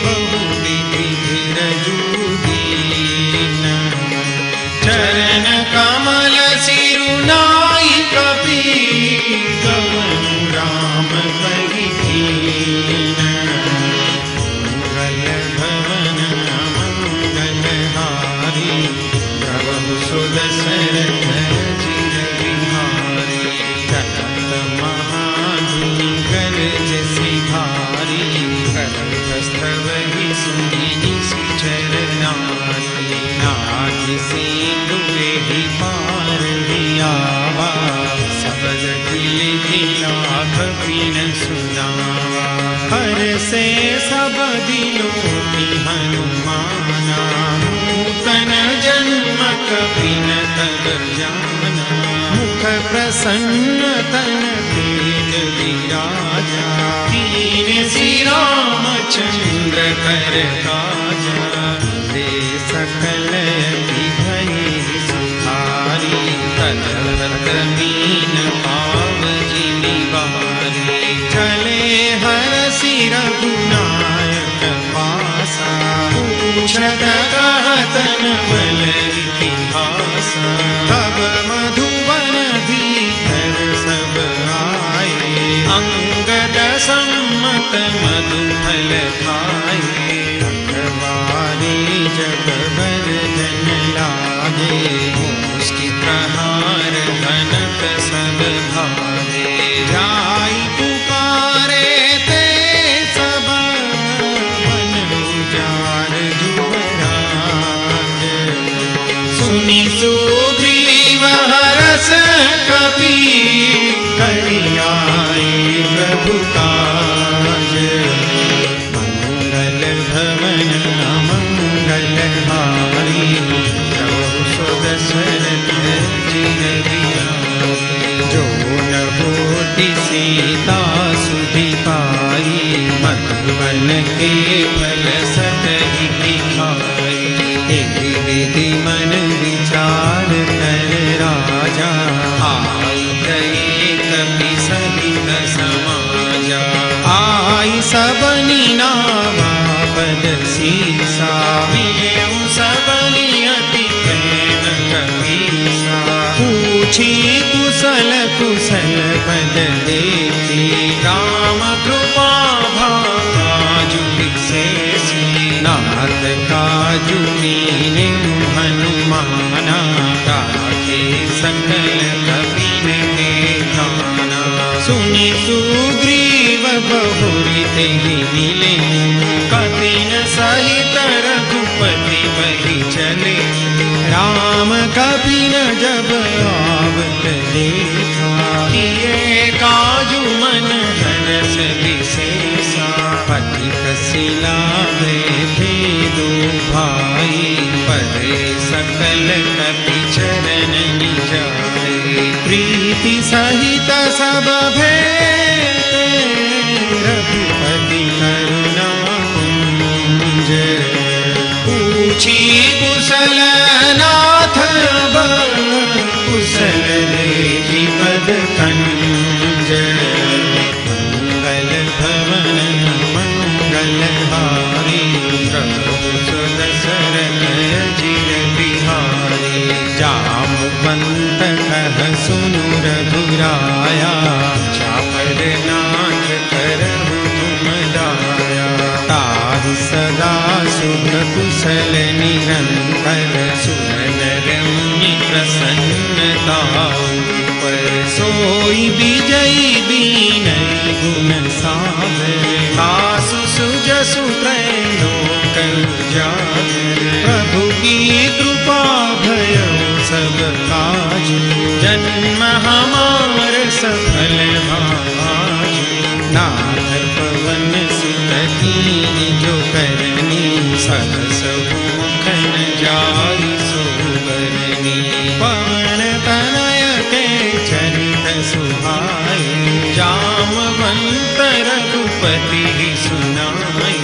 बहु विधि धीरजु दीन चरण कमल सिरुनाई कपि गवन राम कहि दीन सुनी सुचर नारी, नाथ सिंधुए ही पार दियावा, सबद दिल लाख बिन सुनावा। हर से सब दिलों की हनुमाना, नूतन जन्म कपिन तब जाना। मुख प्रसन्न तन तेज विराजा, दीन श्री रामचंद्र कर काजा। दे सकल भई सुधारी, तलत मीन पाव जिनी बारी। चले हर सिर रघुनायक पासा, पूछत कहतन बल इतिहासा। तब मधुवन धीर सब आए, अंगद सम्मत मधु फल खाए। रखवारे जब बरदन लागे, मुष्टि प्रहार घनत सब भागे। जाई पुकारे ते सब, मन उजाड़ जुबराज। सुनी सुग्रीव हरष कपि, करियाए प्रभु काज। मंगल भवन मंगल हारी, प्रभु सुदशरथ जिन दियारे। जो न होती सीता सुधि पाई, मधुबन के फल सतहि दिखाई। एहि विधि मन विचार कर राजा, आई गए कपि सहित समाजा। आई सबनी नावा पद सीसा, मिलेउ सबनी अति प्रेम कपीसा। पूछी कुशल कुशल पद देखी, राम कृपा भाजु विशेषी। नाथ काजु कीन्हे हनुमाना, राखे सकल कपिन के ध्याना। सुनि सुग्रीव बहुरि तेहि मिले, कपिन सहित रघुपति बहि चले। राम कपिन जब आवत देखा, किए काजु मन हरष विशेषा। पति कसिला थे दो भाई, परे सकल कपि चरण निजाए। प्रीति सहित सब भेंटे, रघुपति करुणा पुंज। पूछी कुशल नाथ बल, कुशल देखी पद कंज। मंगल भवन मंगल हारी, प्रभु सुदशरथ जिन बिहारी। जामवंत कह सुनु रघुराया, चापर नाथ करहु तुम दाया। ताहि सदा सुख कुशल निरंतर, सुनर मुनि प्रसन्नता पर। सोई विजयी दीनहि गुण सागर, तासु सुजसु त्रैलोक उजागर। प्रभु की कृपा भयउ सब काजु, जन्म हमार सफल भाजु। नाथ पवन सुत कीन्हि जो करनी, सहस मुखन जाई सोबरनी। पवन तनय के चरित सुहाए, जामवंत रघुपति सुनाए।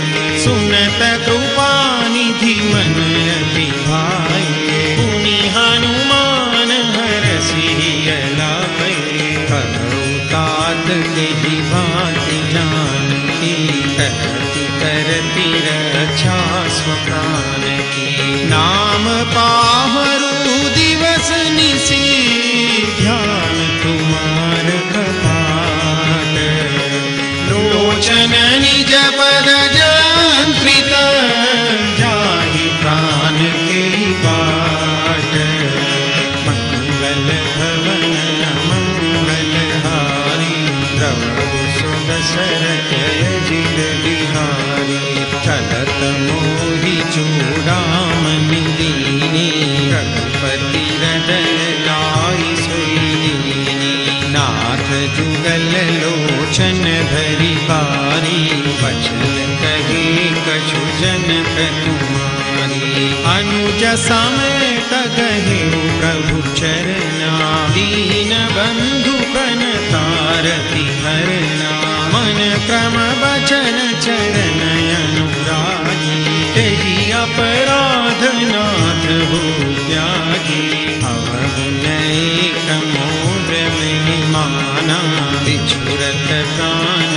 सुनत कृपा निधि मन अति भाए, पुनि हनुमान हरषि लाए। कहु तात तेहि भांति जानकी, करति करति रक्षा स्वप्राण की। नाम पाहरु दिवस निशि, ध्यान तुम्हार कपाट। लोचन निज पद जंत्रित, जाहि प्राण के बाट। मंगल भवन मंगल हारी, प्रभु सुदशरथ जिन बिहारी। चलत कछु जनक कुमारी। अनुज समेत गहिउ प्रभु चरना, दीन बंधु प्रणतारति हरना। मन क्रम बचन चरण अनुरागी, तेहि अपराध नाथ हो त्यागी। अवगुण एक मोर महिमाना, बिछुरत प्राण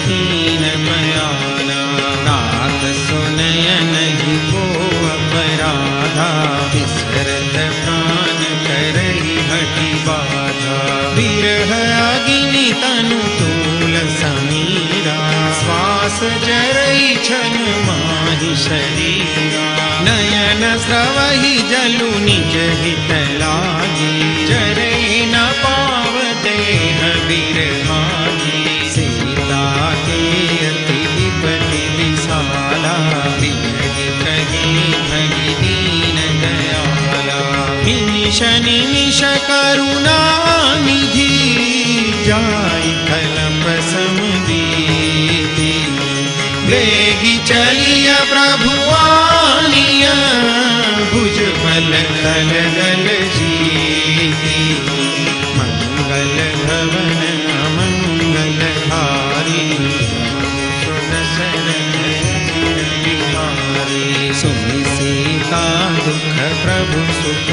हीन बयाना। नाथ सुनय नहीं को अपराधा, बिसरत प्राण करई हठि बाधा। विरह अग्नि तनु तूल समीरा, श्वास जरई छन माहि शरीरा। नयन स्रवहि जलु निज हित लागी, जरई न पाव देह बिरहागी। सीता के अति विपति विशाला, विरहि कही भगी दीन दयाला। निमिष निमिष करुणा निधि, जाई कलप समदीति। वेगी चलिय प्रभु आनिया, भुज बल दल दल जीति। मंगल भवन अमंगल हारी, बिहारी। सुनि सीता दुख प्रभु सुख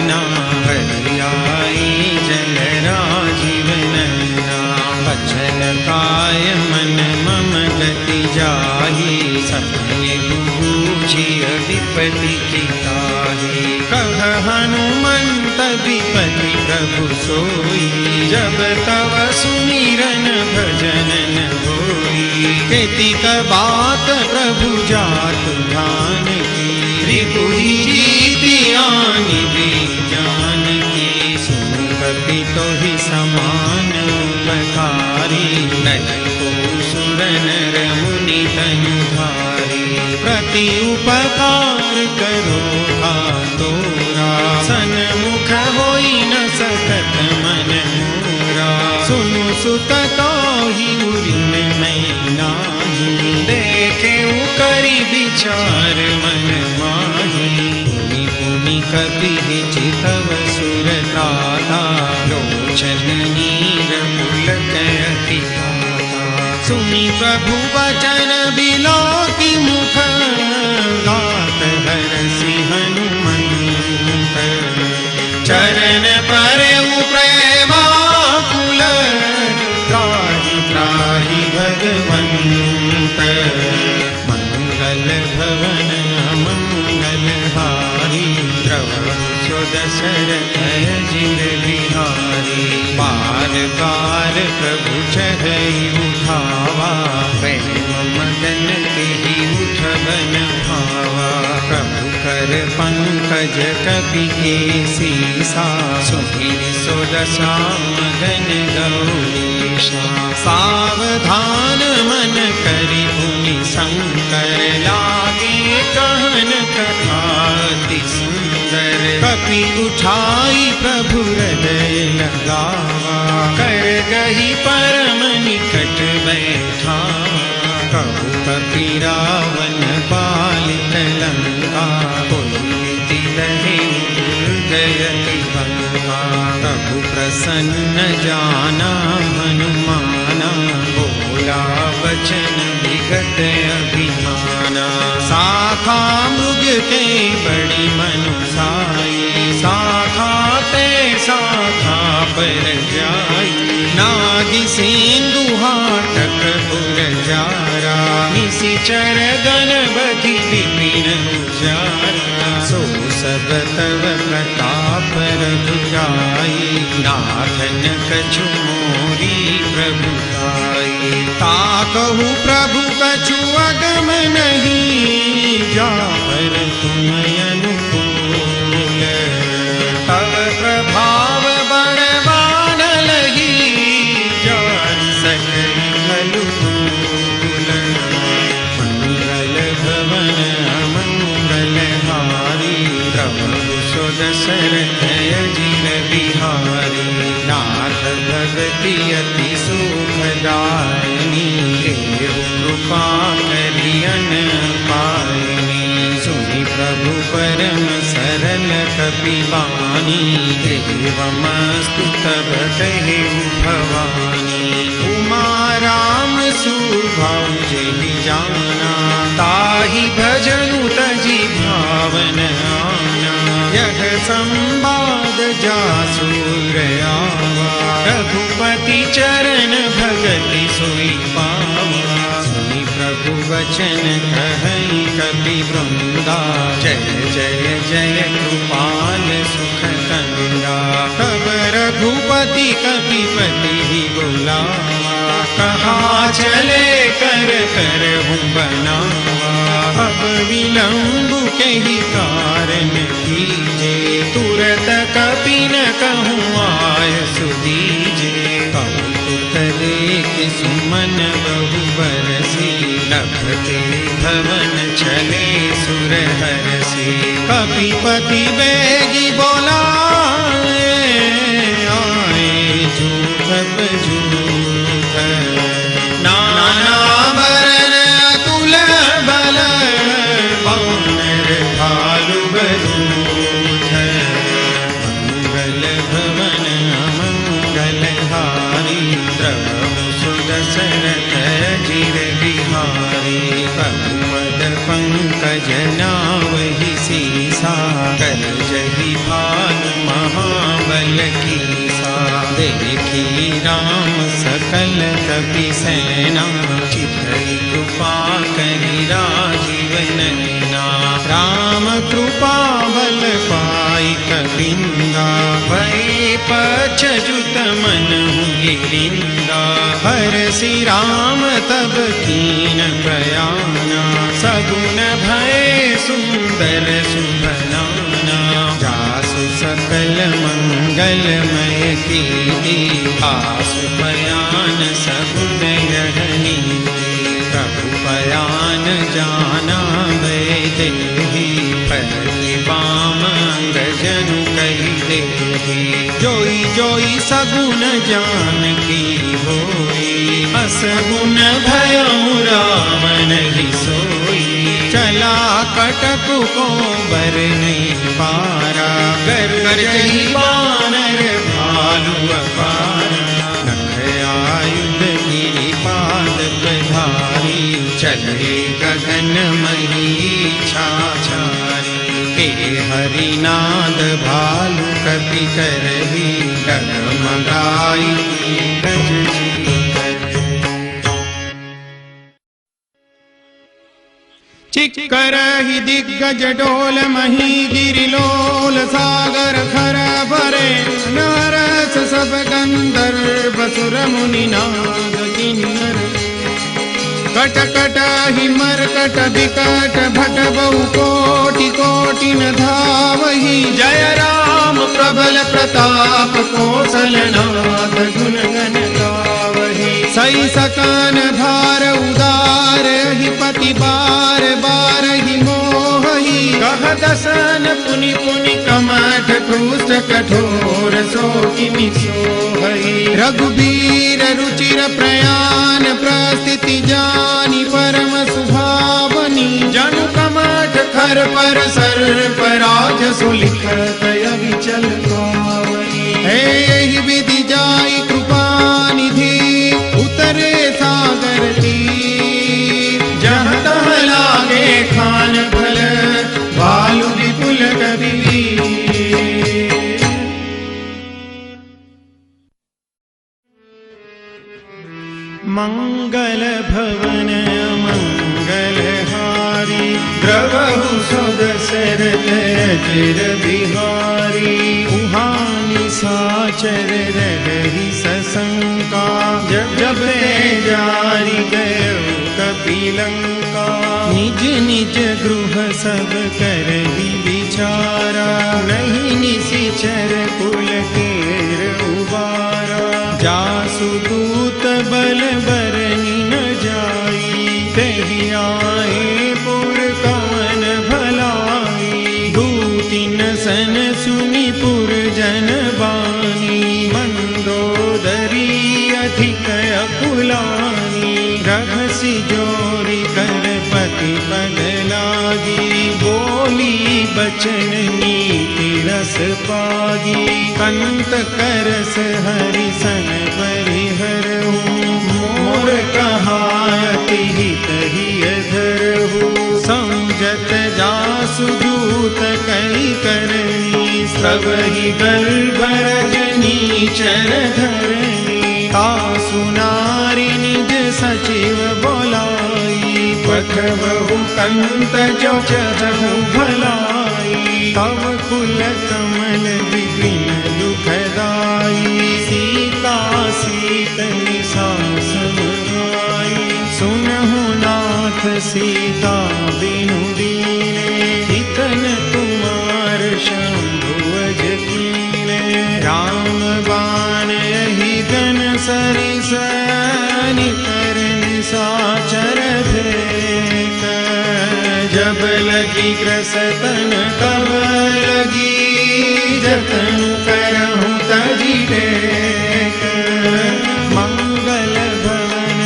ना, हरि आई जल राजीवन ना। बचन काय मन मम गति जाहि, सपने बूझिय विपति की ताहि। कह हनुमंत विपति प्रभु सोई, जब तव सुमिरन भजन न होई। केतिक बात प्रभु जात ध्यान की, रिपुहि जीति आनि भी जान की। सुन कपि तोहि समान उपकारी, नहीं को सुर नर मुनि तनुधारी। प्रति उपकार करो तोरा, सन्मुख होई न सकत मन मोरा। सुनु सुत तोहि उरिम मैं नाही, देखे करि विचार मन माही। पुनि पुनि कपि चितव सुर त्राता, लोचन नीर पुलक अति ताता। सुनि प्रभु वचन बिलोकि मुख, गात हरसि हनुमंत। चरण परेउ प्रेमाकुल, त्राहि त्राहि भगवंत। मंगल भवन अमंगल हारी, द्रवहु दशरथ अजिर बिहारी। बार बार प्रभु चढ़ई उठावा, प्रेम मदन तेहि उठबन भावा। प्रभु कर पंकज कपि के सीसा, सुधीर सोदशा मगन गौरीशा। सावधान मन करि पुनि शंकर, लागे कहन कथा अति सुंदर। कपि उठाई प्रभु हृदय लगावा, कर गही परम निकट बैठावा। कहु कपि रावण पालित लंका, पुलकित दहे दुर्गयति बंका। प्रभु प्रसन्न जाना हनुमाना, बोला वचन विगत अभिमाना। शाखा मृग के बड़ी मनुसाई, शाखा ते शाखा पर जाई। नागी सिंधु हाटक पुर जारा, निशिचर गण बधि विपिन उजारा। सो सब तव प्रताप रघुराई, नाथन कछु मोरी प्रभुताई। ताकहु प्रभु कछु अगम नहीं, जापर तुम अनुकूल। तव प्रभाव बड़वान लही, जान सकई अनुकूल। मंगल भवन अमंगल हारी, प्रभु सो दशरथ अजिर बिहारी। नाथ भगति अति सुखदायिनी, कृपा करियन परम सरल कपिवानी, देवमस्तु तब कहे भवानी। उमा राम सुभाव जेहि जाना, ताहि भजनु तजि भावन आना। यह संवाद जासुर आवा, रघुपति चरण भगति सोई पावा। सुनि प्रभु वचन कहई कपि वृंदा, जय जय जय कृपाल सुख कंदा। तब रघुपति कपिपति ही बुलावा, कहा चले कर करहूँ बनावा। अब विलंब के ही कारण कीजे, तुरत कपि न कहूँ आय सुदीजे। कौतुक देख सुमन बहु बरसी, लभते भवन चले सुर हरसी। कपिपति बेगी बोलाए, आए जूथ जूथ। नाना बरन अतुल बल, वानर भालु बरूथ। मंगल भवन अमंगल हारी, द्रवहु सुदशरथ अजिर बिहारी। पद पंकज नावहि सीसा, करजहि भानु महाबल कीसा। देखी राम सकल कपि सेना, चितहि कृपा करि राजीव नैना। राम कृपा बल पाई कपिंदा, भय पछजुत मनहु गिरिंदा। हरसि राम तब कीन प्रयाना, सगुन भय सुंदर सुभनाना। जासु सकल मंगलमय कीर्ति, आसु पयान सगुन यह नीति। प्रभु पयान जाना भय देहि, पति बाम अंगजनु कहि देहि। जोई जोई सगुन जानकी होई, असगुन भयउ राम नहीं सोई। चला कटक को बर नहीं पारा, गरजहि बानर भालु अपारा। नख आयुध गिरि पाद प्रधारी, चले गगन मही छाछारी। हे हरिनाद भालु कपि करही, डगमगाई गज चिक्करहि दिग्गज डोल मही, गिरिलोल सागर खर भरे। नरस सब गंधर्व सुर मुनि नाग किन्नर। कट कट ही मरकट विकट भट बहु कोटि कोटि न धावहि। जय राम प्रबल प्रताप कौशलनाथ, गुण गण गावहि। सई सकान भार उदार ही, पति बार बार ही मोहि। कह दसन पुनि पुनि कमठ, क्रूष्ट कठोर सो किमि सोहहि। रघुबीर रुचिर प्रयाण, प्रस्थिति जानी परम सुभावनी। जनु कमठ खर पर सर्प, राजसु लिखत अविचल पावनी। हे यही विधि जाई कृपा निधि, उतरे सागर तीर। जहाँ तहाँ लागे खान फल, भालु विपुल कबीर। मंगल भवन मंगल हारी, द्रवहु सुदशरथ अजिर बिहारी। उहानि साचर रही सशंका, जब जब जारी गयो कपिलंका। निज निज गृह सब करहि विचारा, नहीं निशिचर कुल केर उबारा। जासु दूत बल बरनि न जाई, तेहि आए पुर कवन भलाई। दूति न सन सुनि पुर जन बानी, मंदोदरी अधिक अकुलानी। रहसि जोरी कर पति पद लागी, बोली बचन नीति रस पागी, कंत करस हरि सन परिहरहु, मोर कहायति हित हिय धरहु, समझत जासु दूत कई करनी, सबहि गर्भ रजनी चर धरनी, तासु नारी निज सचिव बोलाई, पठबहु कंत जो चहु भलाई, तव कुल कमल विपिन दुखदाई, सीता सीत निशा समाई, सुनहु नाथ सीता बिनु दीने, हितन तुमार शंभुवज कीने, राम बाण यही गन सरिस, निकर निशाचर भेक, जब लगी ग्रसतन तब लगी, जतनु करहु तजी टेक, मंगल भवन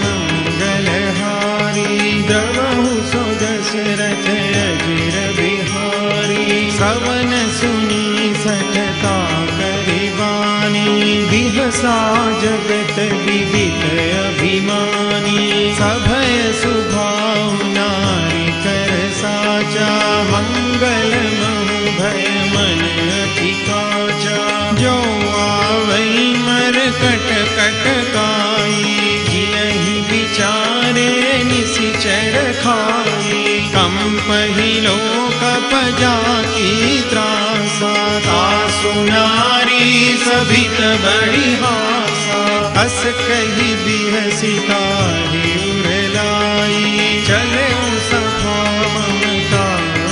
मंगल हारी, द्रवहु सो दशरथ अजिर बिहारी, सवन सुनी सठता करिबानी, बिहसा जगत विदित अभिमानी, सभय सुभाव नारी कर साचा, मंगल महु भय मन अति काचा, जो आवई मर कट कट काई, जियहि विचारे निशिचर खाई, कंपहि लोक जाकी त्रासा, तासु नारी सभित बड़ी हासा, हस कही बिहसिता ही उरलाई, चले सभा ममता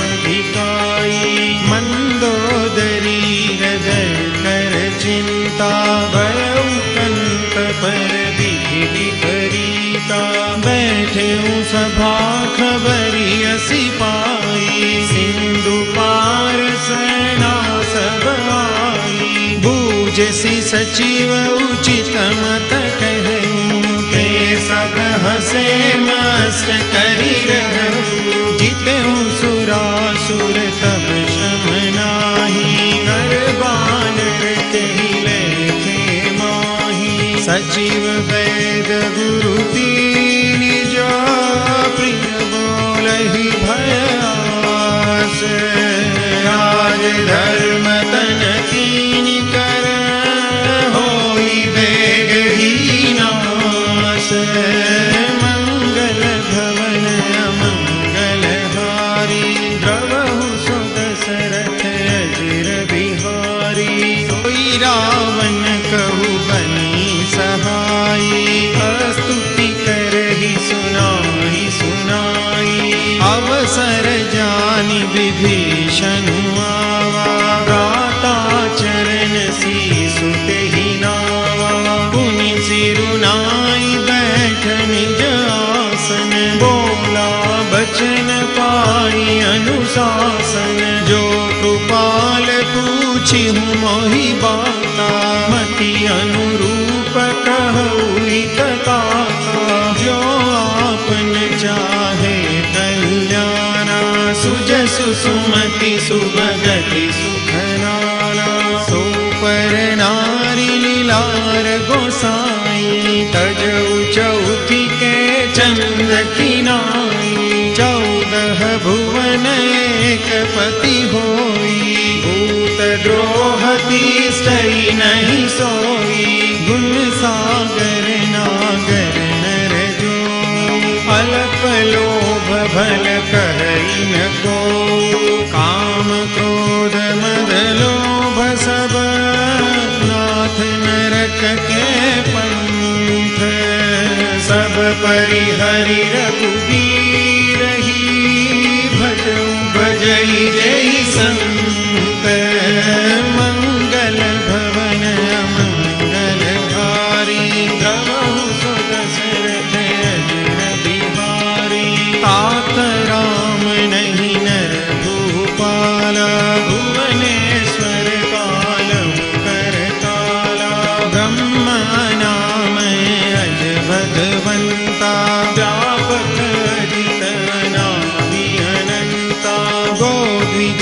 अधिकाई, मंदोदरी हृदय कर चिंता, भयउ कंत पर विधि विपरीता, बैठे सभा खबरी असी पाई, सिंधु पार सेना सब आई, बूझसी सचिव उचित मत कहूँ, ते सब हसे मस्त करी रहूँ, जितेहु सुरासुर तब श्रम नाही, कर बानर तेहि लेखे माही, सचिव वैद गुरु तीन जो, प्रिय बोलहि भयास, राज धर्म तन कीन कर, होई बेग ही नास, मंगल भवन अमंगल हारी, द्रवहु सो दशरथ अजिर बिहारी, सोई रावण कहु बनी सहाई, स्तुति करहि सुनाई सुनाई, अवसर जानि विभीषण आवा, गाता चरण सीसु तेहि नावा, पुनि सिरुनाई बैठ निज आसन, बोला बचन पाई अनुशासन, जो कृपाल पूछिहु मोहि बाता, मति अनुरूप कहु हित ताता, जो आपन चाहे कल्याणा, सुजसु सुमति सुभगति सुखनाना, सो पर नारी लीलार गोसाई, तजउ चौथी के चंद किनाई, 14 भुवन एक पति होई, भूत द्रोह तिष्ठइ नहीं सोई, गुण सागर नागर नर जो, अल्प लोभ भल कहई न को, काम क्रोध मद लोभ सब, नाथ नरक के पंथ, सब परिहरि रघुबीर ही, भजऊ भजई जय संत, मंगल भवन मंगल हारी, द्रवहु सो दशरथ अजिर बिहारी, तात राम नहीं नर भूपाला, भुवनेश्वर कालहु करताला, ब्रह्मा नाम अज भगवंता, व्यापक अजित अनादि अनंता, गोद्विज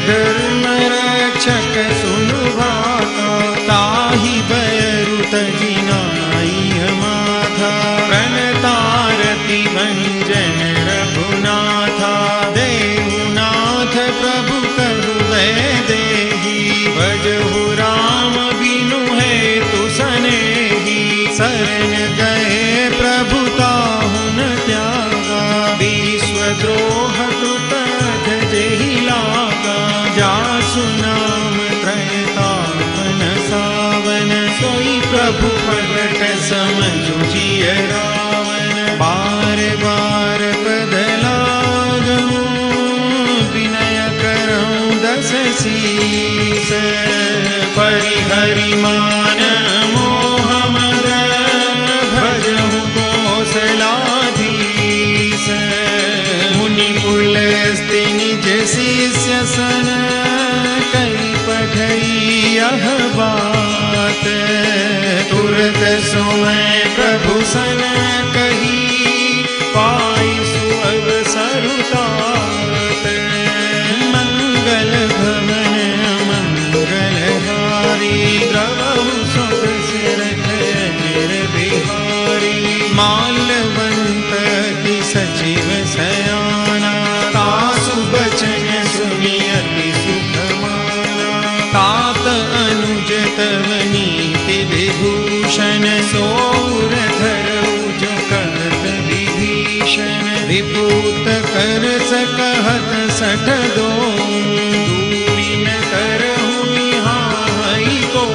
धर्म रक्षक सुनु भाता, ताहि बयरु तजि नाई माथा। प्रणतारति भंजन रघुनाथा, देहुनाथ प्रभु करु वैदेही। भजहु राम बिनु हेतु सनेही, शरण गए प्रभु ताहु न त्यागा। विश्वद्रोह कृत जेहि लागा, जासु नाम त्रयतापन सावन। सोई प्रभु प्रगट समझु जिय रावण। बार बार पद लागहु, विनय करऊँ दस शीस। परिहरि मान मोह मद, भजहु कौशलाधीश। मुनि पुलस्त्य निज शिष्य सन, कई पठई यह बात। तुरत सोमै प्रभु सन कही, पाई सुअवसर तात। मंगल भवन मंगलहारी, द्रवहु सुदशरथ बिहारी। माल्यवंत की सचिव सयाना, तासु बचन सुनि अति सुख माना। तात अनुज तव नीति विभूषण, सोरधर जो कहत विभीषण। विभूत कर सकहत सठ दो, दूरी न करहु निहाई को।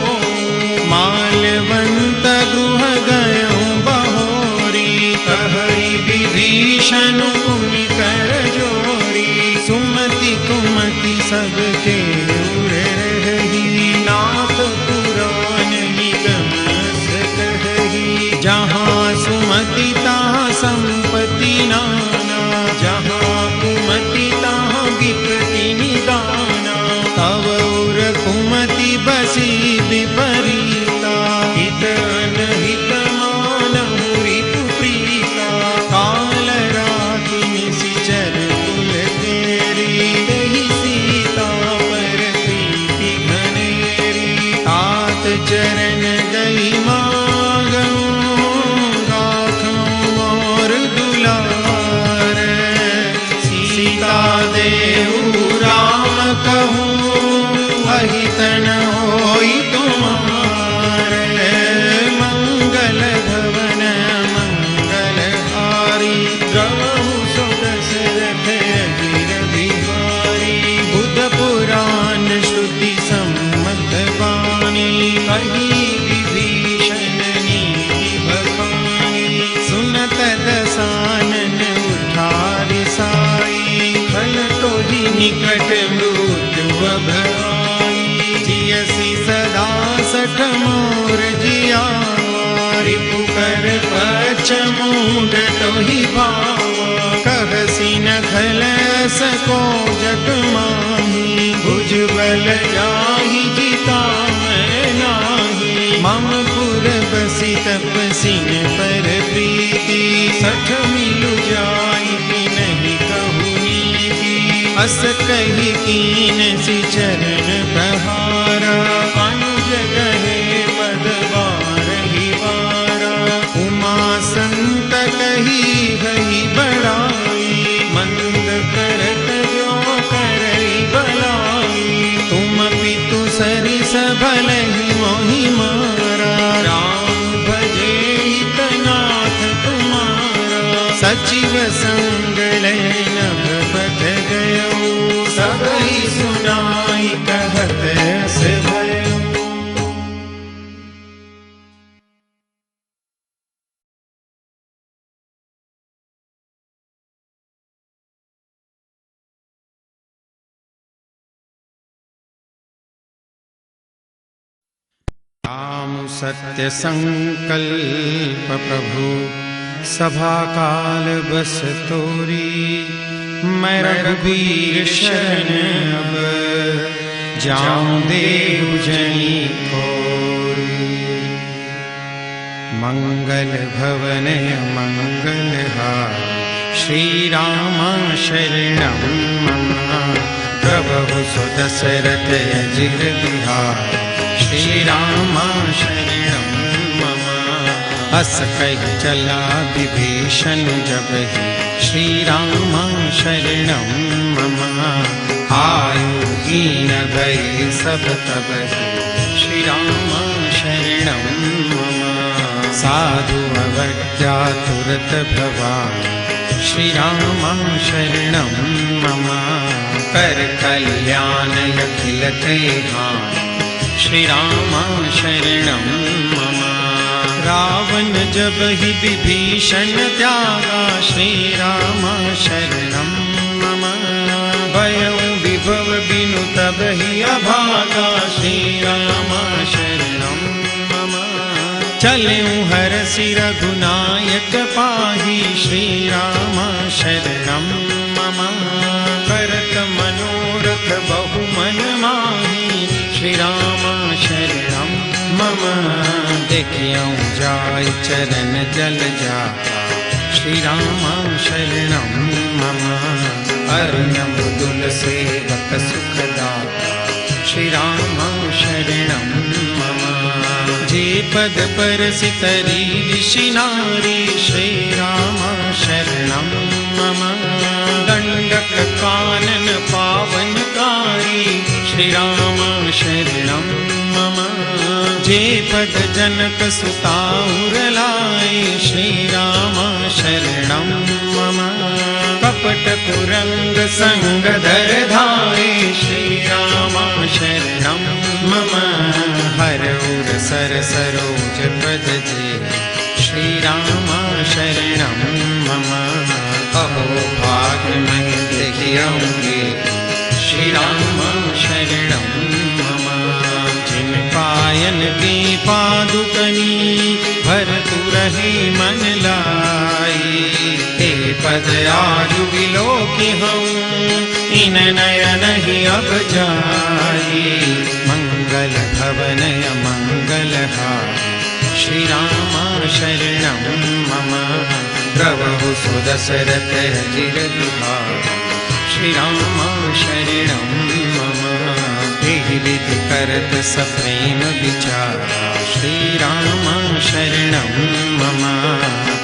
माल्यवंत गृह गयऊँ बहोरी, कहई विभीषण मुनि कर जोरी। सुमति कुमति सबके उर रही, नाथ पुराण निगम सकहि। जहाँ सुमति तहाँ संपत्ति नाना, जहाँ कुमति तहाँ विपत्ति निदाना। तव उर कुमति बसी विपरीता, हित अनहित मानहु रिपु प्रीता। काल राति निशिचर कुल तेरी, तहि सीता पर प्रीति घनेरी। तात चरण गई मागऊँ, राखऊँ मोर दुलार। सीता देहु राम कहूँ, अहितन होई तुम्हारे। मंगल भवन मंगलहारी, द्रवहु सुदशरथ अजिर बिहारी। बुध पुराण श्रुति सम्मत वाणी, कही विभीषण नीति बखानी। सुनत दसानन उठारि साई, खल तोहि निकट मृत्यु भयाई। जियसि सदा सठ मोर जियावा, रिपु कर पछ मूढ़ तोहि भावा। कहसि न खल सको जग माही, भुज बल जाहि जिता मैं नाही। मम पुर बसि तपसिन पर प्रीति, सठ मिलु जाई नहीं कहु नीति। अस कही कीन सि चरण प्रहारा, अनुज गहे पद बारहि बारा। उमा संत कही गई बड़ाई, मंद करत जो करई बलाई। तुम पितु सरिस भलहि मोहि मारा, राम भजे हितनाथ तुम्हारा। सचिव संग लय नभ पथ गयो, सबहि सुनाई कहत अस भयो। राम सत्य संकल्प प्रभु, सभा काल बस तोरी। मैं रघुबीर शरण अब, जाऊं देव जनी थोरी। मंगल भवन मंगलहारी, श्री राम शरणं मम प्रभु। सुदशरथ अजिर बिहार श्री राम शरणं मम। अस कहि चला विभीषण जब ही श्री राम शरणं मम। आयु हीन भय सब तब ही श्री राम शरणं मम। साधु अवज्ञा तुरत भवामि श्री राम शरणं मम। कर कल्याण अखिलते हानि श्री राम शरणं मम। रावण जब ही विभीषण त्यागा श्री राम शरणं मम। भयउ विभव बिनु तब ही अभागा श्री राम शरणं मम। चलऊँ हरसि रघुनायक पाहि श्री राम शरणं मम। करत मनोरथ बहु मन माहि श्री राम शरणं मम। देखियौ जाय चरण जल जाता श्री राम शरणं मम। अरुण मृदुल सेवक सुखदाता श्री राम शरणं मम। जे पद परसितरी ऋषि नारी श्री राम शरणं मम। दंडक कानन पावनकारी श्री राम शरणं मम। जे पद जनक सुता उरलाए श्री राम शरणं मम। कपट कुरंग संग धर धाये श्री राम शरणं मम। हर उर सर सरोज पद जे श्री राम शरणं मम। अहो भाग्य मैं देखियौगे श्री राम शरणं मम। जिन पायन की पादुकनी भरतु रहे मन लाई। हे पद आजु विलोकि हूँ इन नयन ही अब जाई। मंगल भवन मंगल हारी श्री राम शरणं मम। प्रभु सुदशरथ अजिर बिहार श्री राम शरणं मम। एहि विधि करत सप्रेम विचारा श्री राम शरणं मम।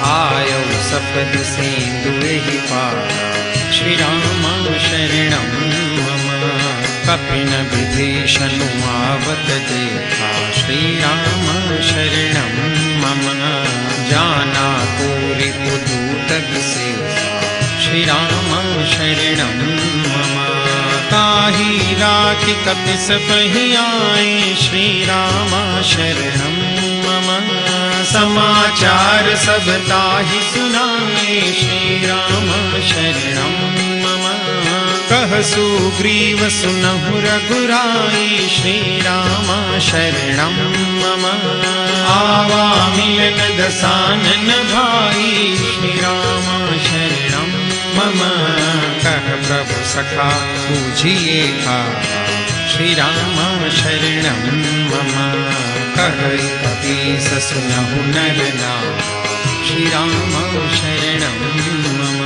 आयौ सपद सेंदु एहि पारा श्री राम शरणं मम। कपिन विभीषण आवत देखा श्री राम शरणं मम। जाना पूरी पुदूत विसेसा श्री राम शरणं मम। ताहि राखि कपिस पहि आए श्री राम शरणं मम। समाचार सब ताहि सुनाए श्री राम शरणं मम। कह सुग्रीव सुनहु रघुराई श्री राम शरणं मम। आवा मिलन दसानन भाई श्री राम शरणं मम। कह प्रभु सखा बूझिए आवा श्री राम शरणं मम। कह कपीस सुनहु नर नावा श्री राम शरणं मम।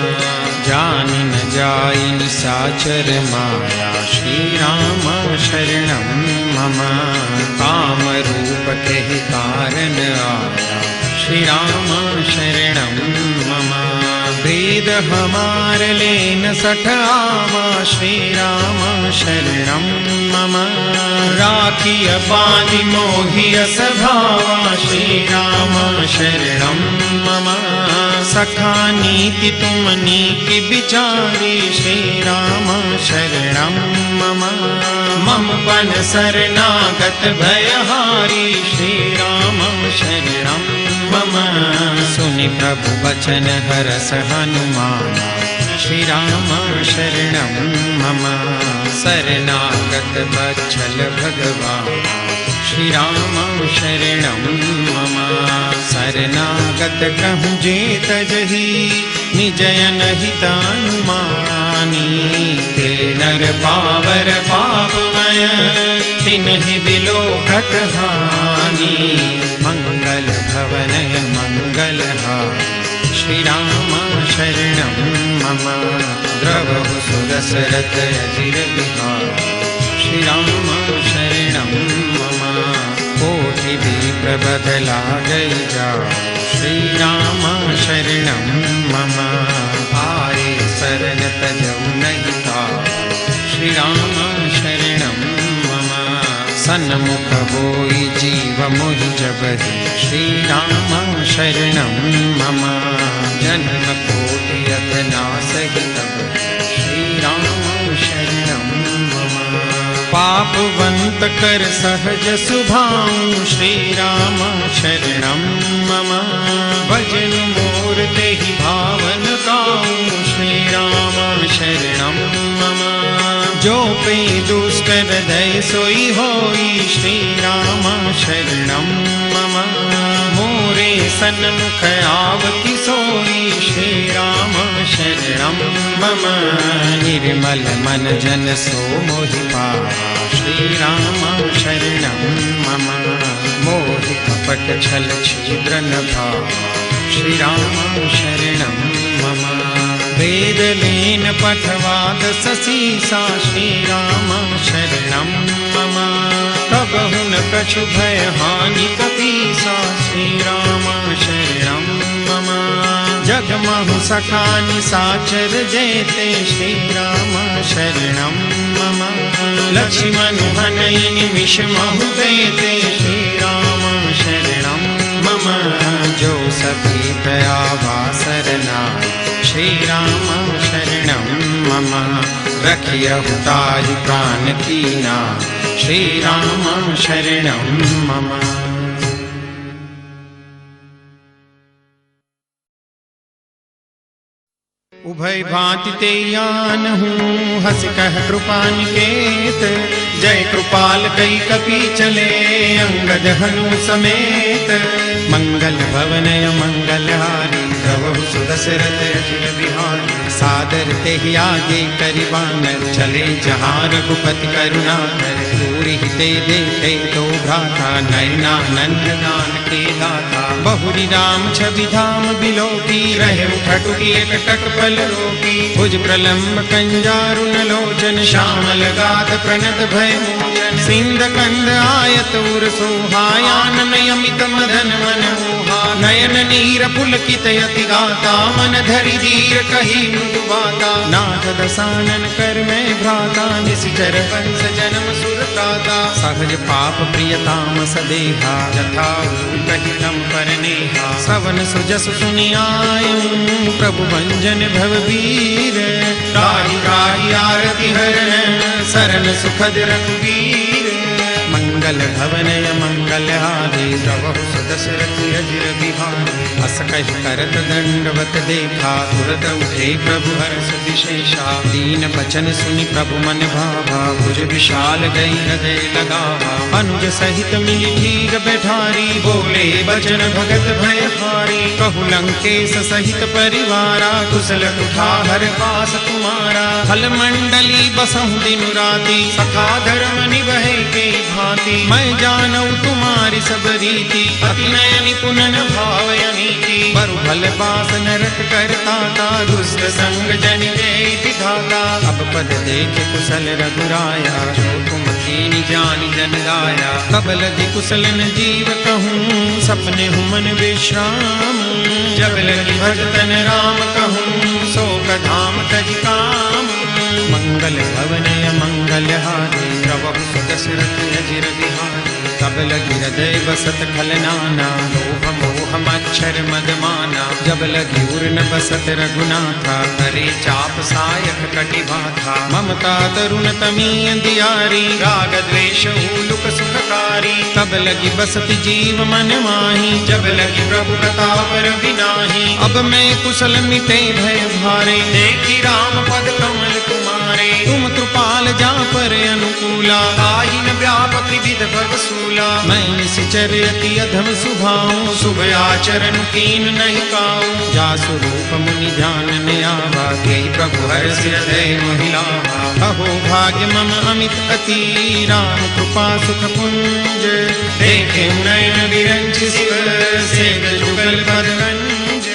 जान न जाय निशाचर माया श्री राम शरणं मम। काम रूप के कारण आया श्री राम शरणं मम। वेद हमार लेन सठ आवा श्री राम शरणं मम। राखिय बांधि मोहिय सभावा श्री राम शरणं मम। सखा नीति तुम नीति विचारी श्री राम शरणं मम। मम पन शरणागत भयहारी श्री राम शरणं मम। सुनि प्रभु वचन हरस हनुमान श्री राम शरणं मम। शरणागत वत्सल भगवान श्री राम शरणं मम। शरणागत कहूँ जे तजहि निजयन हितानुमानी। ते नर पावर पापमय तिन्हि बिलोकत हानि। मंगल भवनय मंगलहारी श्री राम शरणं मम। द्रवहु सुदशरथ अजिर बिहार बदला गई जाओ, श्री राम शरणं मम। आए शरण तजौ नहीं ताओ, श्री राम शरणं मम। सन्मुख होई जीव मोहि जबहि, श्री राम शरणं मम। जन्म कोटि अघनासहि तब, श्री राम शरणं मम। पापवंत कर सहज सुभाऊ, श्री राम शरणं मम। भजन मोर तेहि भावन काऊ, श्री राम शरणं मम। जो पे दुष्ट हृदय सोई होई, श्री राम शरणं मम। मोरे सन्मुख आवति सोई, श्री राम शरणं मम। निर्मल मन जन सो मोहि पावा, श्री राम शरणं मम। मोहि कपट छल छिद्र न भावा, श्री राम शरणं मम। वेद लेन पठवाद ससीसा, श्री राम शरणं मम। कबहु न कछु भय हानि कपीसा, श्री राम शरणं मम। जगमहु सखा निसाचर जेते, श्री राम शरणं मम। लक्ष्मण हनहि निमिष महु देते, श्री राम शरणं मम। जो सभी दयावा सरनाई, श्री राम शरणं मम। रखियहु ताहि प्राण कीना, श्री राम शरणं मम। उभय भांति ते यान हूँ, हस कह कृपा निकेत। जय कृपाल कई कपि चले, अंगद हनु समेत। मंगल भवनय मंगलहारी, प्रभु सुदशरथ अजिर बिहारी। सादर तेहि आगे करि वानर, चले जहाँ रघुपति करुणाकर। दूरि ते देखे तो भ्राता, नयनानंद दान के दाता। बहुरी राम छवि धाम बिलोकी, रहे उठटुकी एक टक पल रोकी। भुज प्रलम्ब कंजारुन लोचन, श्यामल गात प्रणत भय मोचन। सिंध कंद आयत उर सोहायानन यमित मदन मन मोहा। नयन नीर पुलकित यति गाता, मन धरि धीर कही मृदु बाता। नाथ दसानन कर मैं भ्राता, निश्चर वंश जन्म सुरताता। सहज पाप प्रियताम सदेहा, जथा कही तम पर नेहा। सवन सुजस सुनि आयु, प्रभु भंजन भवबीर। राहि राहि आरति हरण, सरन सुखद रघुवीर। मंगल भवनय मंगलहारी, प्रभु सुदशरथ अजिर बिहारी। अस कहि करत दंडवत देखा, तुरत उठे प्रभु हर्ष विशेषा। दीन बचन सुनि प्रभु मन भावा, भुज विशाल गई हृदय लगावा। अनुज सहित मिली धीर बैठारी, बोले बचन भगत भयहारी। कहु लंकेश सहित परिवारा, कुशल कुठार पास तुम्हारा। फल मंडली बसहु दिन राति, सखा धर्म निभै के भांति। मैं जानऊ तुम्हारी सब रीति, अति नय निपुण भावय नीति। बरु भल पास नरक करता था, दुष्ट संग जन जय विधाता। अब पद देख कुशल रघुराया, जो तुम कीनी जानि जन गाया। कब लगी कुशल न जीव कहूँ, सपने हूँ मन विश्राम। जब लगी भजतन राम कहूँ, शोक धाम तज काम। मंगल भवनय मंगलहारी, प्रभु सुदशरथ अजिर बिहारी। तब लगी हृदय बसत खलनाना, लोभ मोह मच्छर मद माना। जब लगी उर न बसत रघुनाथा, करे चाप सायक कटि बाधा। ममता तरुण तमी अंधियारी, राग द्वेष लुक सुखकारी। तब लगी बसत जीव मन माही, जब लगी प्रभु प्रताप रविनाही। अब मैं कुशल मिटे भय भारे, देखी राम पद कमल तुम्हारे। तुम कृपाल जा पर अनुकूला, ताहि न व्यापक विविध भव सूला। मैं निश्चर अति अधम सुभाऊं, शुभ आचरण कीन नहीं काऊं। जा स्वरूप मुनि ध्यान ने आवा, के प्रभु हर्ष हृदय महिलावा। अहो भाग्य मम अमित अति, राम कृपा सुख पुंज। देखे नयन विरंच शिव, सेव जुगल पदगंज।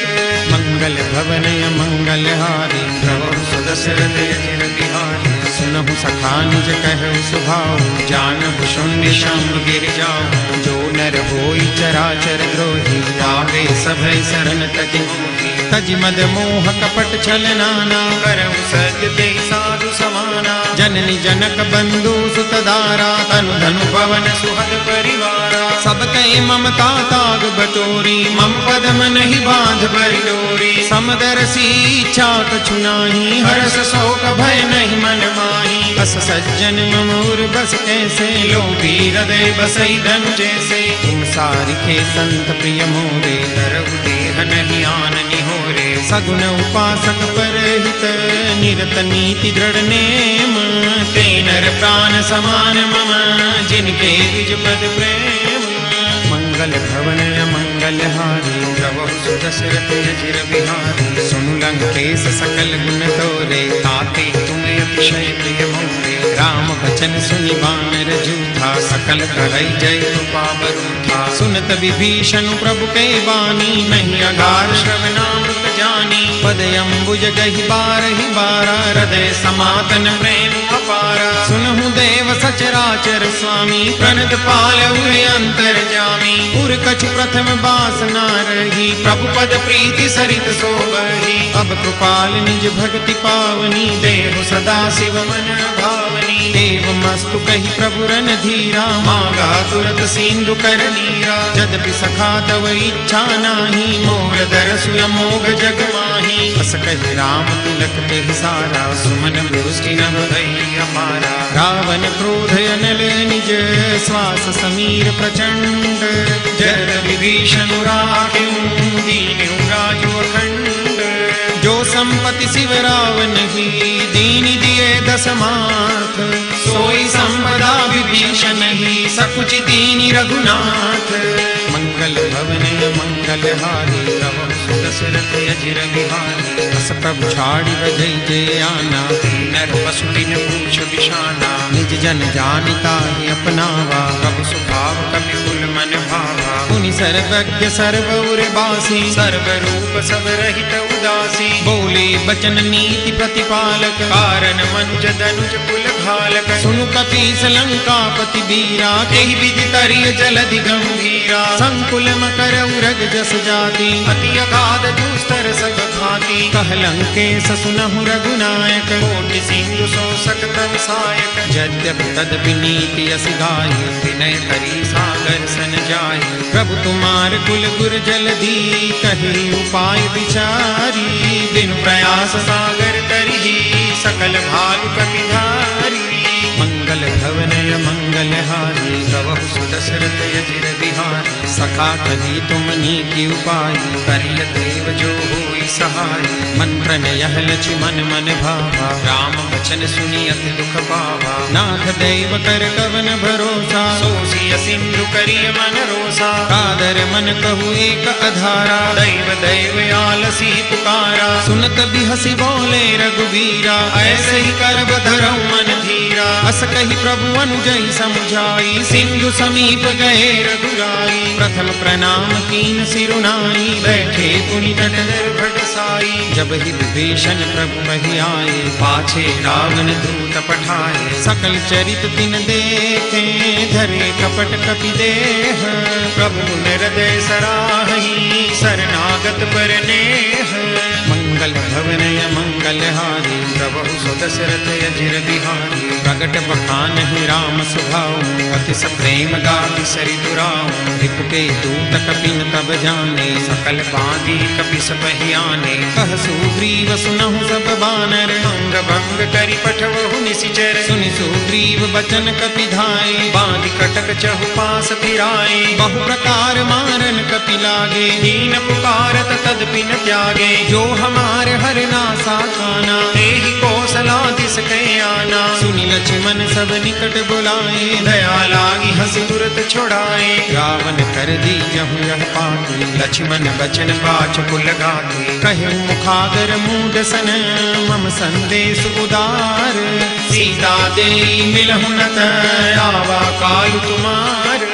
मंगल भवनय मंगलहारी, प्रभु सुदशरथ अजिर बिहारी। सुनहु सखा निज कहु सुभाऊ, जानहु शून्य शंभ गिर जाऊ। जो नर होई चराचर द्रोही, आगे सभय शरण तज मोही। तज मद मोह कपट छल नाना, करहु सत्य ते साधु समाना। जननी जनक बंधु सुत दारा, तनु धनु पवन सुहद परिवारा। सब कई ममता ताग बटोरी, मम पदम नहीं बांध बरि डोरी। समदरसी इच्छा कछु नाही, हर्ष शोक भय नहीं मन माही। बस सज्जन ममूर बस कैसे, लोभी हृदय बसई धनु जैसे। तुम सारिखे संत प्रिय मोरे, धरहु देह नहीं आन निहोरे। सगुण उपासक परहित, निरत नीति दृढ़ नेम। ते नर प्राण समान मम, जिनके द्विज पद प्रेम। मंगल भवन मंगल हारी, प्रभु सुदशरथ अजिर बिहारी। सुनु लंकेश सकल गुण तोरे, ताते तुम अतिशय प्रिय मोरे। राम वचन सुनि वानर जूठा, सकल करई जय कृपा बरूठा। सुनत विभीषण प्रभु के बानी, नहीं अगार श्रवणामृत जानी। पद अम्बुज गहि बारहि बारा, हृदय समातन प्रेम अपारा। सुनहु देव सचराचर स्वामी, प्रणत पालउ अंतर जामी। उर कछु प्रथम बासना रही, प्रभु पद प्रीति सरित सोबही। अब कृपाल निज भक्ति पावनी, देहु सदा शिव मन भावनी। देव मस्तु कही प्रभु रन धीरा, मांगा तुरत सिंधु कर नीरा। यद्यपि सखा तव इच्छा नाही, मोर दरसु अमोघ जग माही। बस कहि राम तिलक ते सारा, सुमन वृष्टि नभ भई अपारा। रावण क्रोध अनल निज, श्वास समीर प्रचंड। जय विभीषण राखें, दीन्हु राजु अखंड। जो संपत्ति शिव रावण ही, दीन दिए दशमाथ। सोई संपदा विभीषण ही, सकुचि दीनि रघुनाथ। मंगल भवन मंगल हारी, प्रभु सुदशरथ अजिर बिहारी। बस प्रभु छाड़ी बजई जे आना, नर पशु बिन पूछ बिशाना। निज जन जानिता ही अपनावा, प्रभु सुभाव कपि कुल मन भावा। मुनि सर्वज्ञ सर्वउर बासी, सर्व रूप सब रहित उदासी। बोले बचन नीति प्रतिपालक, कारण मनुज धनुज कुल घालक। सुनु कपीस लंकापति बीरा, केहि विधि तरिय जलधि गंभीरा। संकुल मकर उरग जस जाति, अति अगाध दुस्तर सब भांति। कह लंकेश सुनहु रघुनायक, कोटि सिंधु सो सकत विसायक। यद्यपि तदपि नीति यस गाय, विनय करी सागर सन जाय। प्रभु तुम्हार कुल गुर जलधि, कही उपाय विचारी। बिनु प्रयास सागर तरही, सकल भालु कपिधारी। मंगल भवन मंगल हारी, प्रभु सुदशरथ अजिर बिहारी। सखा कही तुमनी की उपाय, करिय देव जो होई सहाय। मंत्र न यह लक्ष्मण मन भावा, राम वचन सुनि अति दुख पावा। नाथ दैव कर कवन भरोसा, सोसिय सिंधु करिय मन रोसा। कादर मन कहु एक अधारा, दैव दैव आलसी पुकारा। सुनत बिहसी बोले रघुवीरा, ऐसे ही करब धरऊ मन धीरा। अस कही प्रभु अनुजई समुझाई, सिंधु समीप गए रघुराई। प्रथम प्रणाम कीन सिरुनाई, बैठे पुनि तट निर्भट साई। जब ही विभीषण प्रभु वही आए, पाछे रावण दूत पठाए। सकल चरित तिन देखे, धरे कपट कपि देह। प्रभु हृदय सराही, शरणागत पर नेह। मंगल भवन मंगल हारी, प्रभु सुदशरथ अजिर बिहारी। प्रगट बखान ही राम सुभाऊ, अति प्रेम गाति सरि दुराऊ। रिपुके दूत कपिन तब जाने, सकल बांधी कपि सबहि आने। कह सुग्रीव सुनहु सब बानर, अंग भंग करि पठवहु निशिचर। सुनि सुग्रीव बचन कपि धाय, बांधि कटक चहु पास फिराए। बहु प्रकार मारन कपि लागे, दीन पुकारत तदपि न त्यागे। जो हमारे हर नासा खाना, तेहि कौशलाधीश कै आना। सुनि लक्ष्मण सब निकट बुलाए, दया लागी हंसी तुरत छुड़ाए। रावण कर दीजहु यह पाती, लक्ष्मण बचन बाच कुल गाती। कहु मुखागर मूढ़ सन, मम संदेश उदार। सीता देई मिलहु न आवा कालु तुम्हार।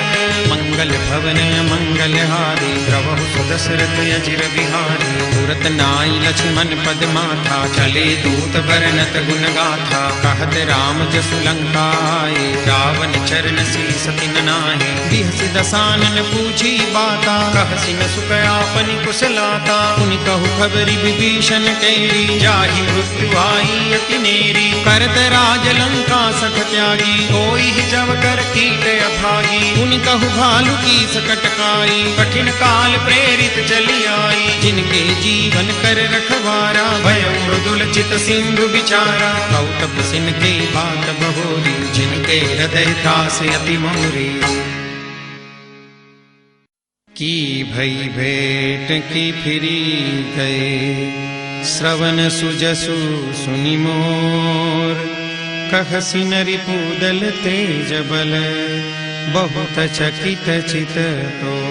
मंगल भवन मंगल हारी, प्रभु सुदशरथ अजिर बिहारी। तुरत नाई लक्ष्मण पद माथा, चले दूत बरनत गुण गाथा। कहत राम जसु लंका आए, रावण चरण शीस तिन नाहे। बिहसि दसानन पूछी बाता, कहसि न सुख आपनि कुशलाता। पुनि कहु खबरि विभीषण केरी, जाहि मृत्यु आई अति नेरी। करत राज लंका सख त्यागी, कोई ही जब कर कीट अभागी। पुनि कहु भालु की सकट काई, कठिन काल प्रेरित चली आई। जिनके जीवन कर रखवारा, भय मृदुल चित सिंधु विचारा। कौतप सिन के बात बहोरी, जिनके हृदय त्रास अति मोरी। की भई भेंट की फिरी गए, श्रवण सुजसु सुनि मोर। कहसि नरि पूदल तेज बल, बहुत चकित चित तोर।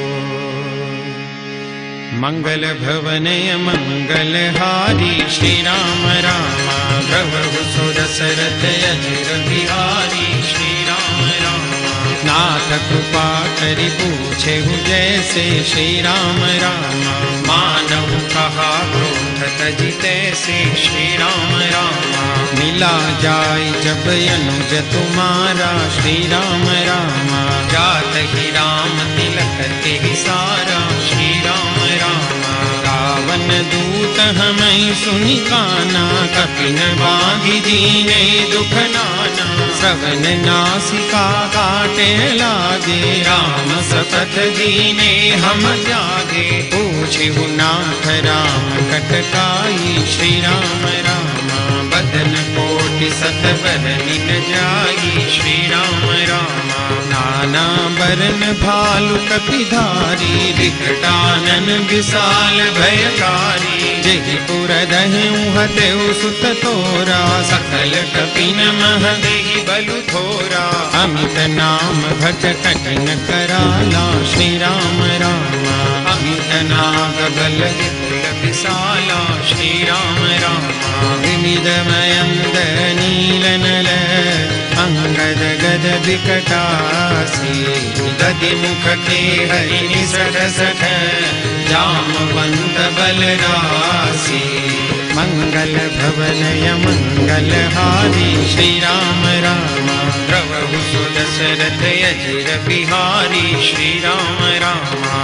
मंगल भवनय मंगल हारी, श्री राम रामा प्रभु सो दशरथ अजिर बिहारी। श्री राम रामा नाथ कृपा करि पूछे जैसे। श्री राम रामा मानव कहा क्रोध तजि तैसे। श्री राम रामा मिला जाय जब अनुज तुम्हारा। श्री राम रामा जात ही राम तिलक के सारा। श्री राम रामा रावण दूत हमें सुनि काना, कपिन बांधि दीने दुख नाना। श्रवण नासिका काटे लागे, राम सतत दीने हम जागे। पूछिहु नाथ राम कटकाई, श्री राम रामा बदन कोटि सत बरनि न जाई। श्री राम रामा नाना बरन भालु कपिधारी, विकटानन विशाल भयकारी। जेहि पुर दहु हतेउ सुत तोरा, सकल कपिन मह देहि बलु थोरा। अमित नाम भट कठिन कराला, श्री राम रामा अमित नाग बल विपुल विशाला। श्री राम रामा विविध मयंद नील नल, अंगद गद विकटासी। गदि मुख के हरि निसठ सठ, जामवंत बलरासी। मंगल भवनय मंगल हारी, श्री राम रामा प्रभु सो दशरथ अजिर बिहारी। श्री राम रामा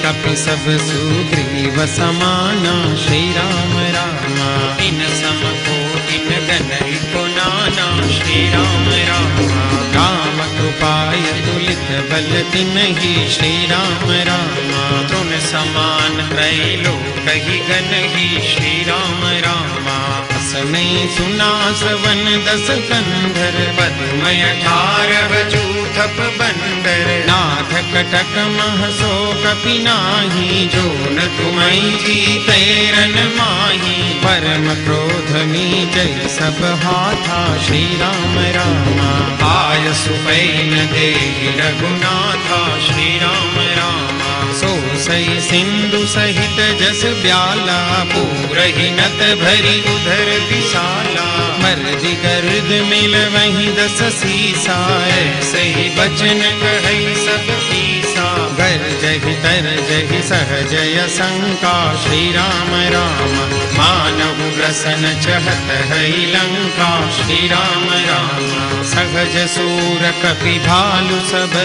कपि सब सुग्रीव समाना। श्री राम रामा इन सम कोटिन गनहि को नाना। श्री राम रामा राम कृपाय तुलित बल तिन्हि। श्री राम रामा तृण समान त्रैलोक ही गनहि। श्री राम रामा असनै सुना श्रवण दस कंधर, पद्मय 18 जूथप बंदर। नाथ कटक मह सो कपि नाही, जो न तुमई जीते रन माही। परम क्रोध मी जय सब हाथा। श्री राम रामा आय सुपैन देहि रघुनाथा। श्री राम रामा सो सई सिंधु सहित जस ब्याला, पूरहि नत भरी उधर विशाला। मर्दि गर्द मिल वही दस सीसा, ऐसे बचन कहै सब पीसा। गरजहि तरजहि सहजय शंका। श्री राम रामा मानव ग्रसन चहत है लंका। श्री राम रामा सहज सूर कपि भालु सब,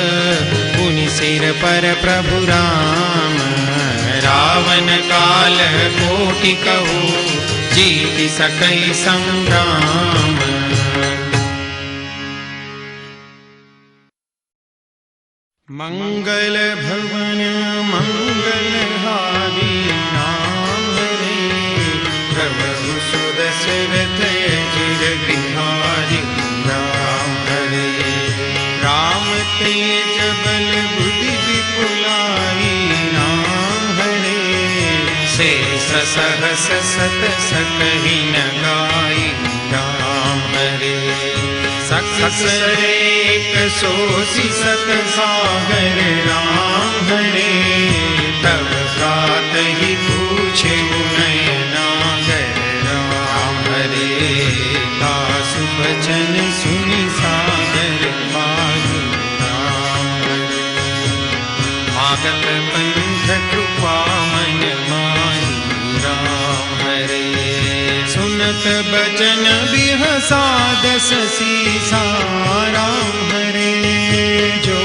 पुनि सिर पर प्रभु राम। रावण काल कोटि कहु, जीति सकै संग्राम। मंगल भवन मंगल हारी, नाम हरे प्रभु सो दशरथ अजिर बिहारी। राम हरे राम तेज बल बुद्धि विपुलाई। नाम हरे शेष सहस सत सकहि न गाई। राम हरे सकस एक सोसी सत सागर। राम हरे तब प्रात ही पूछे नयनागर। राम हरे दासु बचन सुनि सागर पाहि। राम हरे मागत पंथ कृपा मन माही। राम हरे सुनत बचन बिहसा दस सीसा। राम हरे जो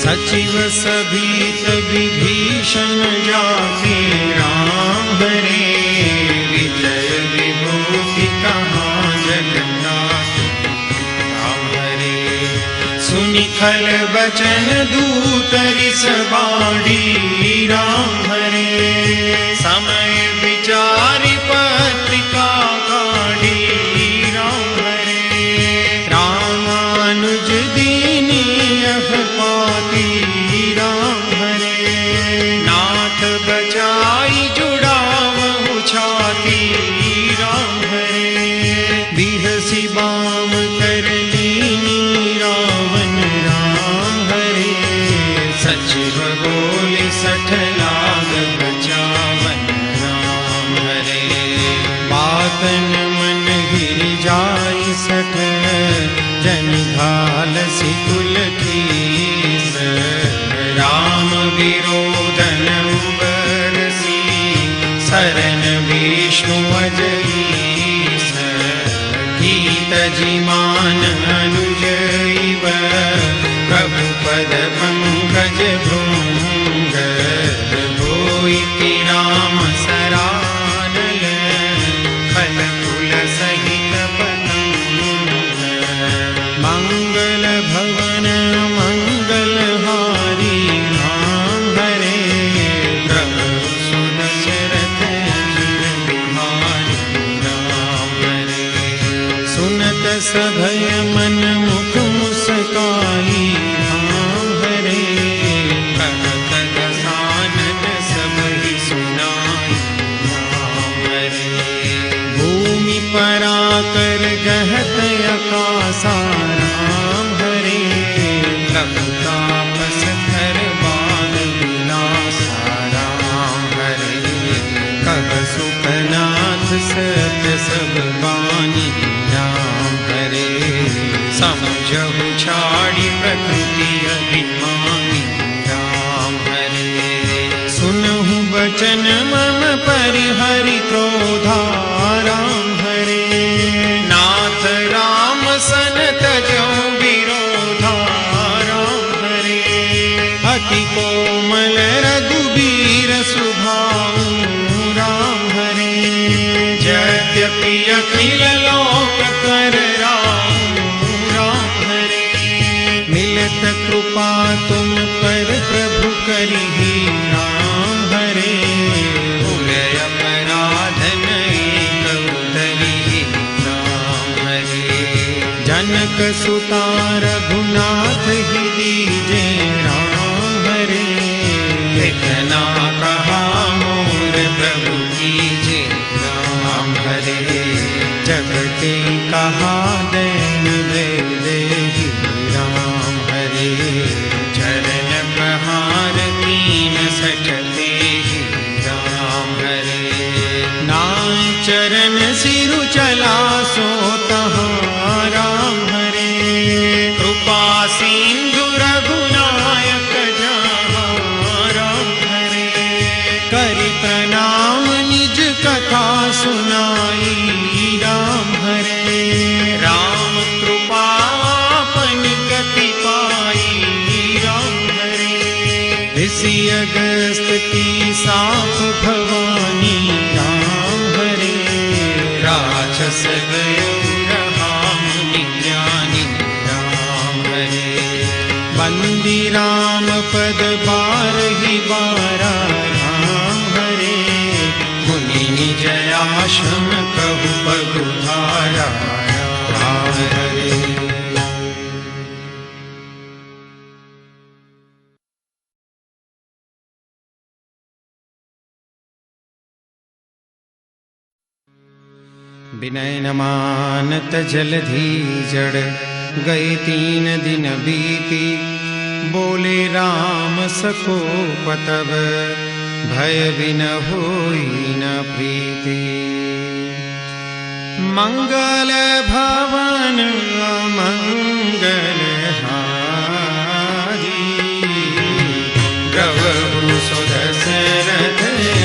सचिव सभीत विभीषण जाके राम हरे विजय विभूति कहाँ जगन्नाथ राम हरे सुनि खल बचन दूत रिस बाड़ी राम हरे समय विचारि पत्रिका काढ़ी राम हरे रामानुज दीनी यह पाती राम हरे नाथ बचाई जुड़ावहु छाती राम हरे बिहसी बाम कर लीनी रावण राम हरे सचिव बोले सठ लाग बचावन राम हरे बातन मन गिर जाई सठ जन घाल सिकुल कीस राम विरोधन उबरसी शरण विष्णु अजईस गीत जिमान अनुज इव प्रभु पद पंकज भृंग होइति राम सरानल फल फूल सहित पतंग मंगल भवन मंगल हारी राम हरे प्रभु सुदशरथ जिर बिहारी राम हरे सुनत सभय मन मुख मुस्काई राम हरे कहत दसानन सबहि सुनाई राम हरे भूमि पराकर गहत अकासा राम हरे लखतापस थर बाल विलासा राम हरे कह सुखनाथ सत्य सब बानी राम हरे समझहु छाड़ी प्रकृति अभिमानी राम हरे सुनहु बचन मम परिहरि क्रोधा राम हरे नाथ राम सन तजौ विरोधा राम हरे अति कोमल रघुबीर सुभाऊ राम हरे यद्यपि अखिल लोक कर राम हरे मिलत कृपा तुम पर प्रभु करिहि राम हरे भूलय अपराध नहीं कउतरिहि राम हरे जनक सुता रघुनाथ ही दीजे राम हरे इतना कहा मोर प्रभु कीजे राम हरे जगते कहा दैन दे देहि राम हरे चरण प्रहार कीन सठते राम हरे नाय चरण सिरु चला सो तहाँ राम हरे कृपा सिंधु रघुनायक जहाँ राम हरे करि प्रणाम निज कथा सुनाई राम हरे राम कृपा अपनी गति पाई राम हरे ऋषि अगस्त की साफ भवानी राम हरे राक्षस गयो रहा मुनि ज्ञानी राम हरे बंदी राम पद बारहि बारा राम हरे मुनि निज आश्रम कहु पगुधारा राम हरे विनय न मानत जलधि जड़ गए 3 दिन बीती बोले राम सको पतव भय बिन होई न प्रीति मंगल भवन अमंगल हारी प्रभु सुदशरथ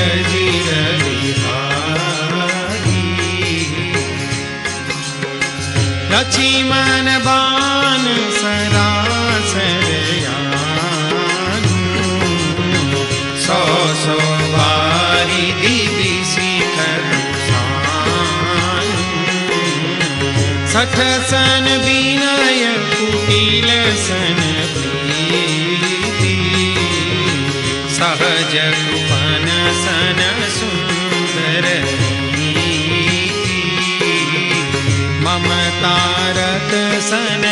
अजिर बिहारी लक्ष्मण बाण सरासर सठ सन विनय कुटिल सन प्रीति सहज कृपन सन सुंदर नीति ममतारत सन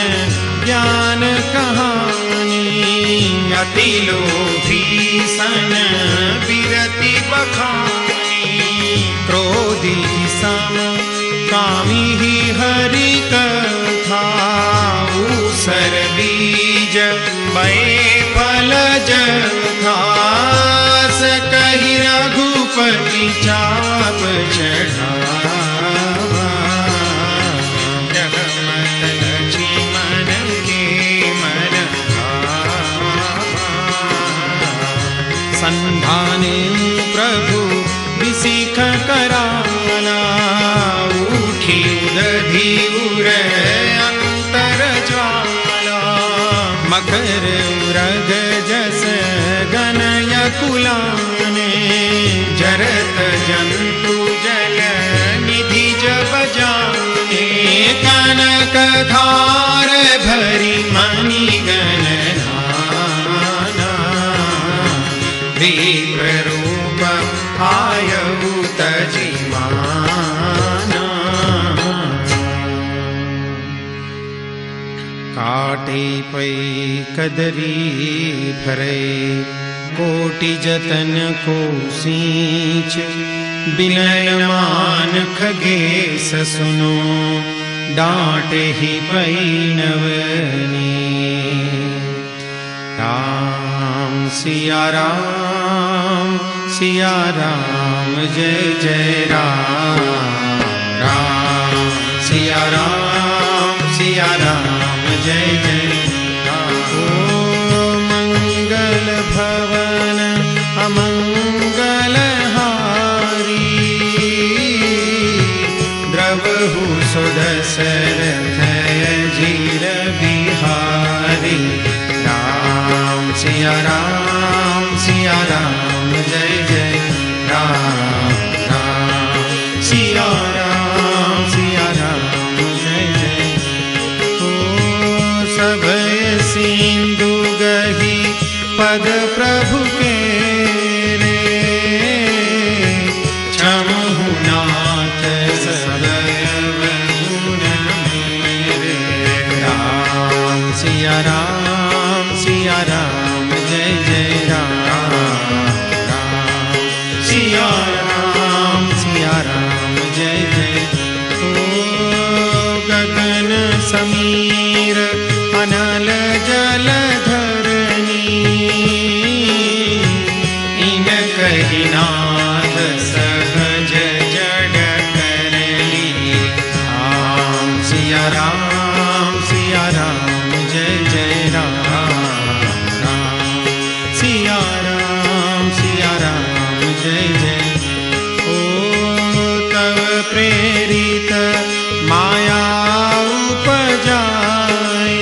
ज्ञान कहानी अति लोभी सन विरति बखानी क्रोधी सम कामी ही हरि कथा ऊसर बीज बए फल जथा कही रघुपति चाप चढ़ावा जगमत लक्ष्मण के मन संधाने प्रभु विसिख कराला उठी उदधि उर अंतर ज्वाला मकर उरग जस गनय कुलाने जरत जंतु जल निधि जब जाने कनक धार भरी मणि गणना विप्र रूप आयु तजिमाना काटे पै कदरी भरे कोटि जतन को सींच बिनयमान खगेश सुनो डांटे ही पै नवनी राम सिया राम जय जय राम राम सिया राम जय जय राम ओ मंगल भवन अमंगल हारी द्रवहु सुदशरथ अजीर बिहारी राम सिया राम जय जय राम राम सिया राम जय जय ओ सभय सिंधु गही पद प्रभु के रे क्षमहु नाथ सदैव गुण मेरे राम सिया राम जय जय राम राम सिया राम जय जय ओ गगन समीर अनल जलधरनी इन कही नाथ सहज जड़ करली राम सिया राम जय जय राम राम सिया राम जय जय ओ तव प्रेरित माया उपजाए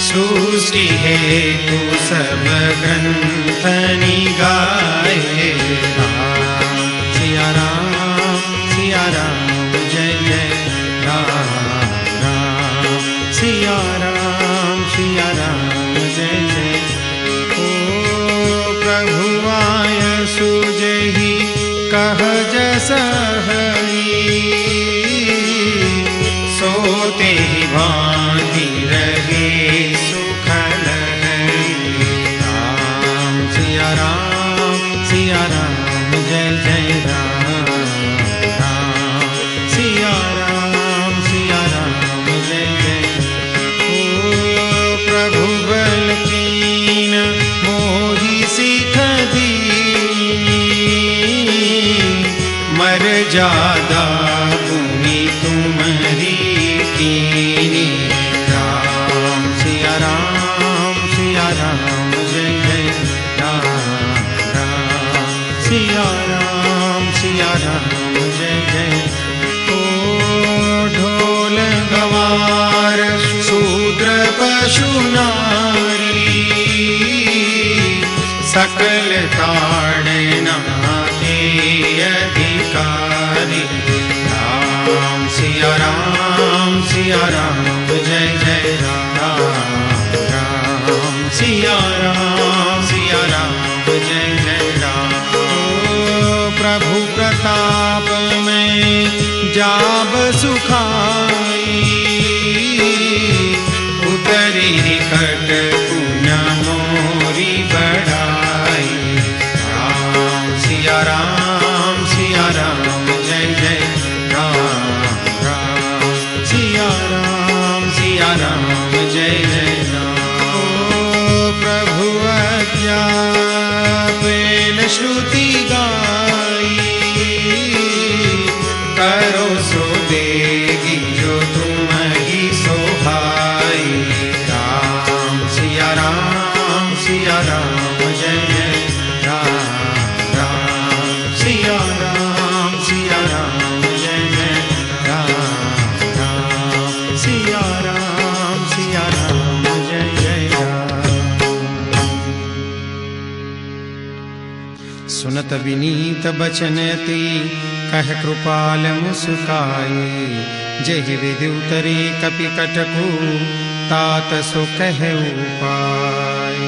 सृष्टि हेतु सब ग्रंथ निगाए राम सिया राम जय जय राम राम सिया राम जय जय ओ प्रभु आय सुजहि कह जस हरि सोते ही भांति रहे सुखल राम सिया राम जय जय राम राम सिया राम जय जय ओ प्रभु बल कीन मोहि सिख दीनी मर जादा भूमि तुम्हारी कीनी राम सिया राम जय जय राम राम सिया राम जय जय ओ ढोल गवार शूद्र पशु नारी सकल ताड़ना के अधिकारी राम सिया सिया राम जय जय राम राम सिया राम जय जय राम। प्रभु प्रताप में जाब सुखाई उतरी कट पुण्य मोरी बढ़ाई। राम सिया राम जय जय राम राम सिया राम जय जय राम। प्रभु अज्ञापेन श्रुति गाई करो सो देगी जो तुम ही सोहाई। राम सिया राम जय जय राम राम सिया राम जय जय राम राम सिया राम जय जय राम। सुनत विनीत बचन अति कह कृपाल मुस्काई। जहि विधि उतरे कपि कटकु तात सो कह उपाय।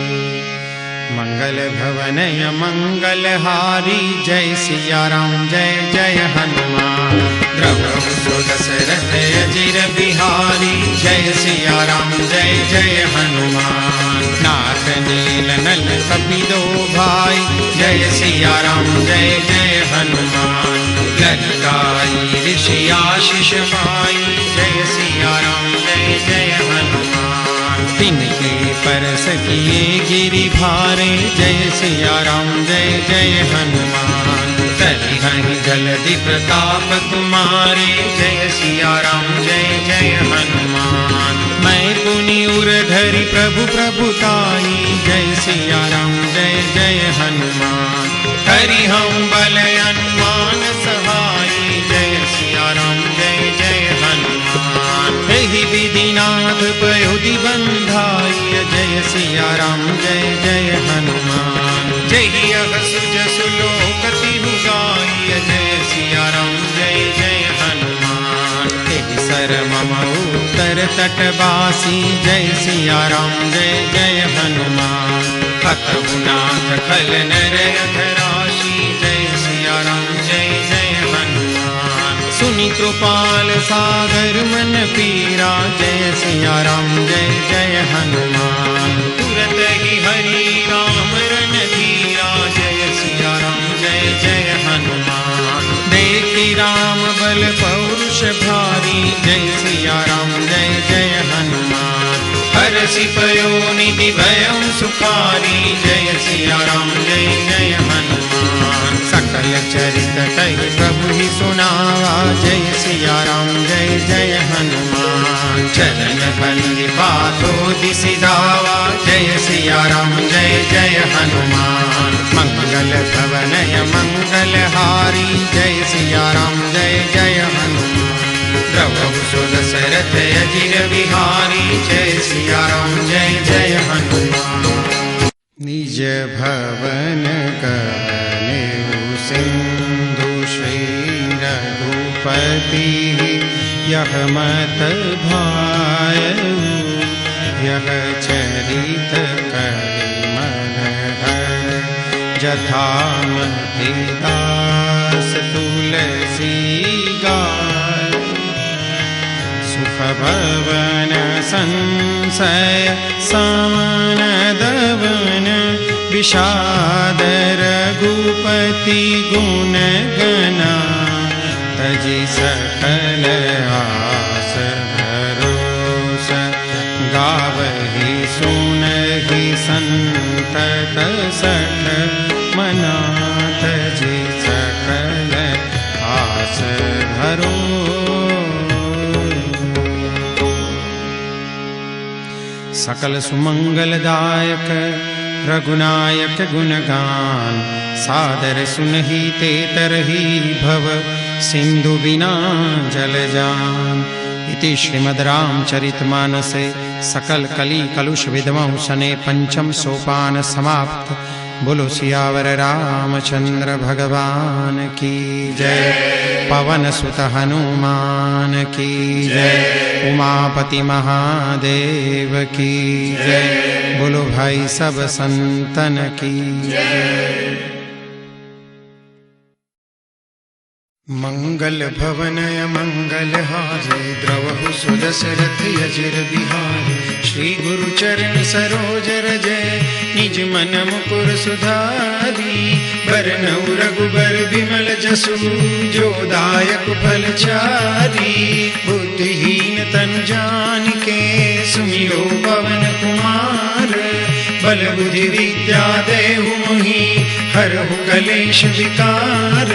मंगल भवनय मंगल हारी जय सिया राम जय जय हनुमान। द्रवहु सो दशरथ अजिर बिहारी जय सिया राम जय जय हनुमान। नाथ नील नल कपि दो भाई जय सिया राम जय जय हनुमान। ललकाई ऋषि आशीष पाई जय सिया राम जय जय हनुमान। तिनके परस किए गिरि भारे जय सिया राम जय जय हनुमान। तरिहहि जलधि प्रताप तुम्हारे जय सिया राम जय जय हनुमान। मैं पुनि उरधरि प्रभु प्रभुताई जय सिया राम जय जय हनुमान। हरि हम बल अनुमान सहाई जय सिया राम जय जय हनुमान। एहि विधिनाथ पयोधि बंधाई जय सिया राम जय जय हनुमान। जहि अहसु जसु लोकति गाई जय सिया राम जय जय हनुमान। तेहि सर मम उत्तर तटवासी जय सिया राम जय जय हनुमान। हतहुनाथ खल नर अधराशि जय सिया राम जय जय हनुमान। सुनि कृपाल सागर मन पीरा जय सिया राम जय जय हनुमान। तुरत ही हरि राम रन धीरा जय सिया राम जय जय हनुमान। देखि राम बल पौरुष भारी जय सिया राम जय जय हनुमान। हरषि पयो निधि भयं सुखारी जय सिया राम जय जय हनुमान। सकल चरित कहि प्रभु ही सुनावा जय सिया राम जय जय हनुमान। चरण बंदी बातों दिसि धावा जय सिया राम जय जय हनुमान। मंगल भवनय मंगल हारी जय सिया राम जय जय हनुमान। द्रवहु सो दशरथ अजिर बिहारी जय सिया राम जय जय हनुमान। निज भवन कहनेउ सिंधु श्री रघुपति यह मत भायउ। यह चरित करिमन हर जथा मति दास तुलसी गाय। सुख भवन संशय समन दवन विषाद रघुपति गुण गना। तजि सकल आस भरोस गावहि सुनहि संतत सठ मना। तजि सकल आस भरोस। सकल सुमंगलदायक रघुनायक गुणगान। सादर सुनहि ते तरहि भव सिंधु बिना जल जान। इति श्रीमद् रामचरितमानसे सकल कली कलुष विद्वंसने पंचम सोपान समाप्त। बोलो सियावर रामचंद्र भगवान की जय। पवन सुत हनुमान की जय। उमापति महादेव की जय। बोलो भाई सब संतन की जय। मंगल भवन मंगल हारे द्रवहु सुदशरथ अजिर बिहारी। श्री गुरु चरण सरोज रजय निज मन मुकुर सुधारी। बरनउँ रघुबर बिमल जसु जो दायक फल चारी। बुद्धिहीन तनु जानिके सुमिरो पवन कुमार। बल बुद्धि विद्या देहु मोहि हरहु कलेश विकार।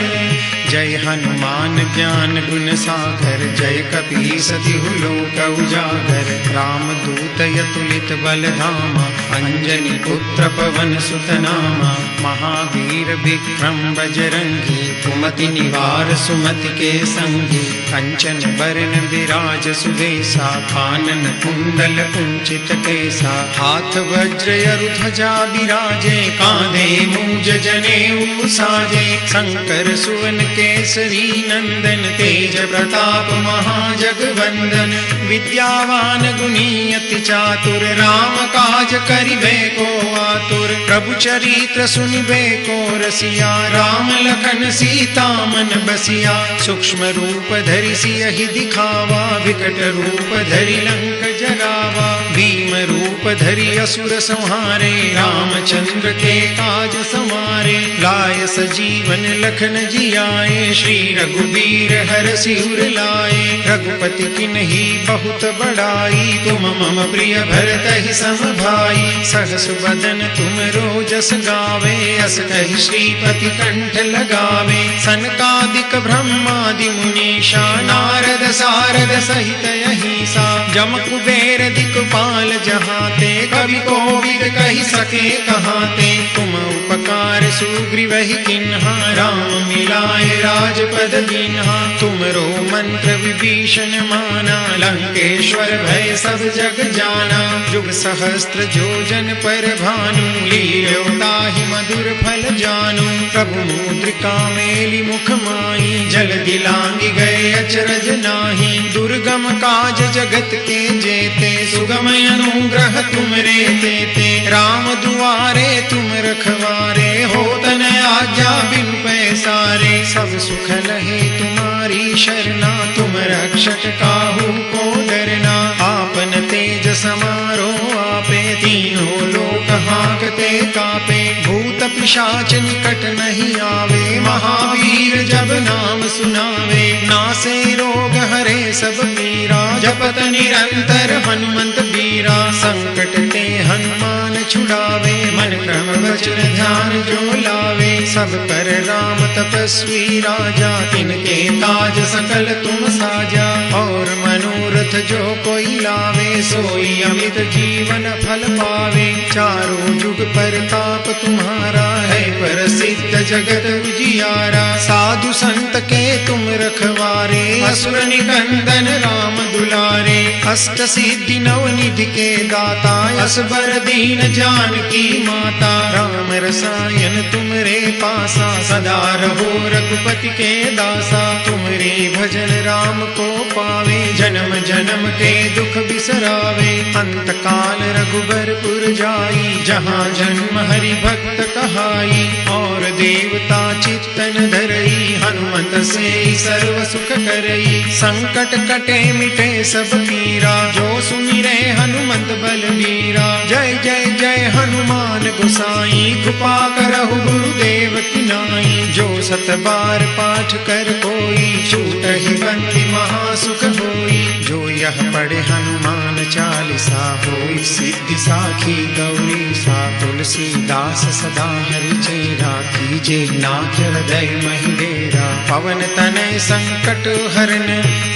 जय हनुमान ज्ञान गुण सागर जय कपीस तिहु लोक उजागर। रामदूत अतुलित बल धामा अंजनी पुत्र पवन सुत नामा। महावीर विक्रम बजरंगी कुमति निवार सुमति के संगी। कंचन बरन विराज सुबेसा कानन कुंडल कुंचित केसा। हाथ वज्र ध्वजा बिराजे कांधे मूंज जनेऊ साजे। शंकर सुवन केसरी नंदन तेज प्रताप महाजगवंदन। विद्यावान गुणी अति चातुर राम काज करिबे को आतुर। प्रभु चरित्र सुनिबे को रसिया राम लखन सीता मन बसिया। सूक्ष्म रूप धरि सियहि दिखावा विकट रूप धरि लंक जरावा। भीम रूप धरि असुर संहारे रामचंद्र के काज संवारे। लाय सजीवन लखन जियाए श्री रघुबीर हरषि उर लाए। रघुपति किन्ही बहुत बड़ाई तुम मम प्रिय भरतहि सम भाई। सहस बदन तुम रोजस गावे अस कहि श्रीपति कंठ लगावे। सनकादिक ब्रह्मादि मुनीषा नारद सारद सहित अहिसा। जम कुबेर दिक्पाल जहाते कवि कोविद कहि सके कहाते। तुम उपकार सुग्रीवहि किन्हा राम मिलाए राजपद दीन्हा। तुमरो मंत्र विभीषण माना लंकेश्वर भय सब जग जाना। जुग सहस्त्र जोजन पर भानु लील्यो ताहि मधुर फल जानू। प्रभु मुद्रिका मेलि मुख माहि जल दिलांगी गए अचरज नाही। दुर्गम काज जगत के जेते सुगम अनुग्रह तुमरे तेते। राम दुआरे तुम रखवारे होत न आज्ञा बिनु पैसारे। सब सुख लहे तुम्हारी शरणा तुम रक्षक काहू को डरना। आपन तेज समारो आपे तीनों लोक हांकते कापे। भूत पिशाच निकट नहीं आवे महावीर जब नाम सुनावे। नासे रोग हरे सब पीरा जपत निरंतर हनुमंत बीरा। संकट ते हनुमान छुड़ावे मन क्रम वचन ध्यान जो लावे। सब पर राम तपस्वी राजा तिनके काज सकल तुम साजा। और मनोरथ जो कोई लावे सोई अमित जीवन फल पावे। चारों जुग परताप तुम्हारा है प्रसिद्ध जगत उजियारा। साधु संत के तुम रखवारे असुर निकंदन राम दुलारे। अष्ट सिद्धि नव निधि के दाता असबर दीन जानकी माता। राम रसायन तुमरे पासा सदा रहो रघुपति के दासा। तुमरे भजन राम को पावे जन्म जन्म के दुख बिसरावे। अंत काल रघुबरपुर जाई जहाँ जन्म हरि भक्त कहाई। और देवता चित्तन धरई हनुमत से सर्व सुख करई। संकट कटे मिटे सब पीरा जो सुमिरे हनुमंत बलबीरा। जय जय जय हनुमान गोसाई कृपा करहु गुरुदेव की नाई। जो सत बार पाठ कर कोई छूटहि बंदी महासुख होई। जो यह पढ़े हनुमान चालीसा होई सिद्धि साखी गौरी सा। तुलसीदास सदा हरि चेरा कीजे नाथ हृदय महि डेरा। पवन तनय संकट हरन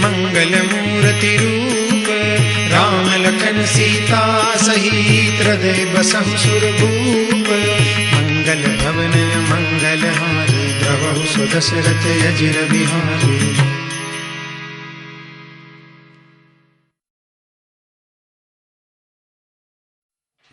मंगल मूर्ति रूप। राम लखन सीता सहित हृदय बसहु सुरभूप। मंगल भवन मंगल हारी द्रवहु सुदशरथ अजिर बिहारी।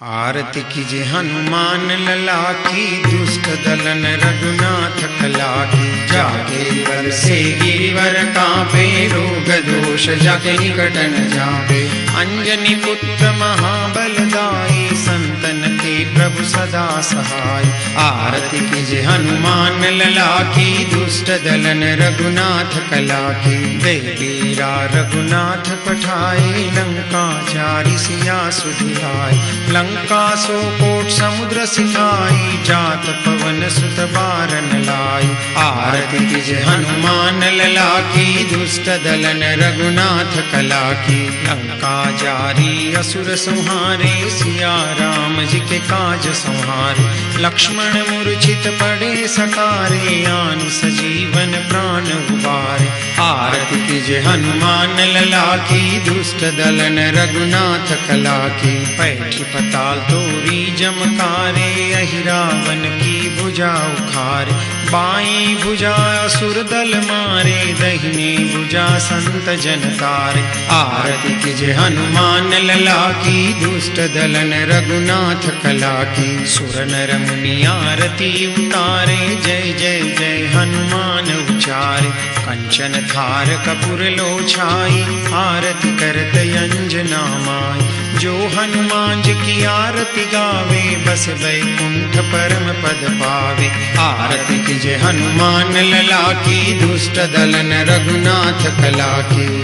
आरती कीजे हनुमान लला की, दुष्ट दलन रघुनाथ कला की। जाके वर से गिरिवर कांपे, रोग दोष जाके निकट न जापे। अंजनी पुत्र महाबलदाई, संतन के प्रभु सदा सहाय। आरती कीजे हनुमान लला की, दुष्ट दलन रघुनाथ कला की। देवीरा रघुनाथ पठाए, लंका चारि सिया सुधियाए। लंका सो कोट समुद्र सिखाई, जात पवन सुत बारन लाई। आरती कीजे हनुमान लला की, दुष्ट दलन रघुनाथ कला की। लंका जारी असुर संहारे, सिया राम जी के काज संहारे। लक्ष्मण मूर्छित पड़े सकारे, आन सजीवन प्राण उबारे। आरती कीजे हनुमान लला की, दुष्ट दलन रघुनाथ कला की। पैठी पताल तोरी जमकारे, अहि रावण की भुजा उखारे। बाई भुजा असुर दल मारे, दहिनी भुजा संत जन तारे। आरती कीजे हनुमान लला की, दुष्ट दलन रघुनाथ कला की। सुर नर मुनि आरती उतारे, जय जय जय हनुमान उचारे। कंचन थार कपूर लो छाई, आरती करत अंजना माई। जो हनुमान जी की आरती गावे, बस वैकुंठ परम पद पावे। आरती कीजे हनुमान लला की, दुष्ट दलन रघुनाथ कला की।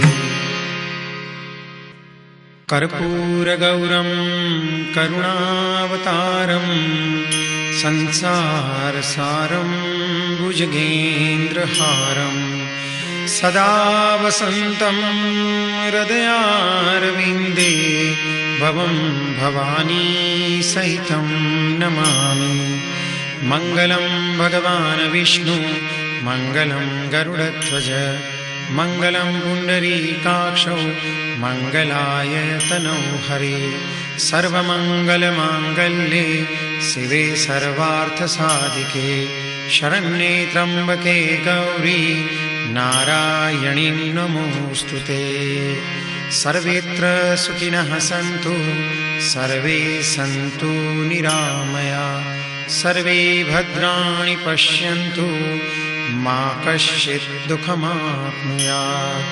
कर्पूर गौरम करुणावतारम, संसार सारम भुजगेंद्र हारम। सदा वसंतं हृदयारविंदे, भवं भवानी सहितं नमामि। मंगलं भगवान् विष्णु, मंगलं गरुडध्वज। मंगलं पुंडरीकाक्षौ, मंगलाय तनौ हरे। सर्वमंगलमांगल्ये शिवे सर्वार्थसाधिके। शरण्ये त्र्यंबके गौरी, नारायणी नमोस्तुते। सर्वेत्र सुखिनः सन्तु, सर्वे सन्तु निरामया। सर्वे भद्राणि पश्यन्तु, मा कश्चित् दुःखमाप्नुयात्।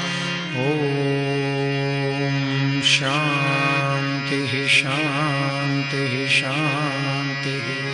ॐ शान्तिः शान्तिः शान्तिः।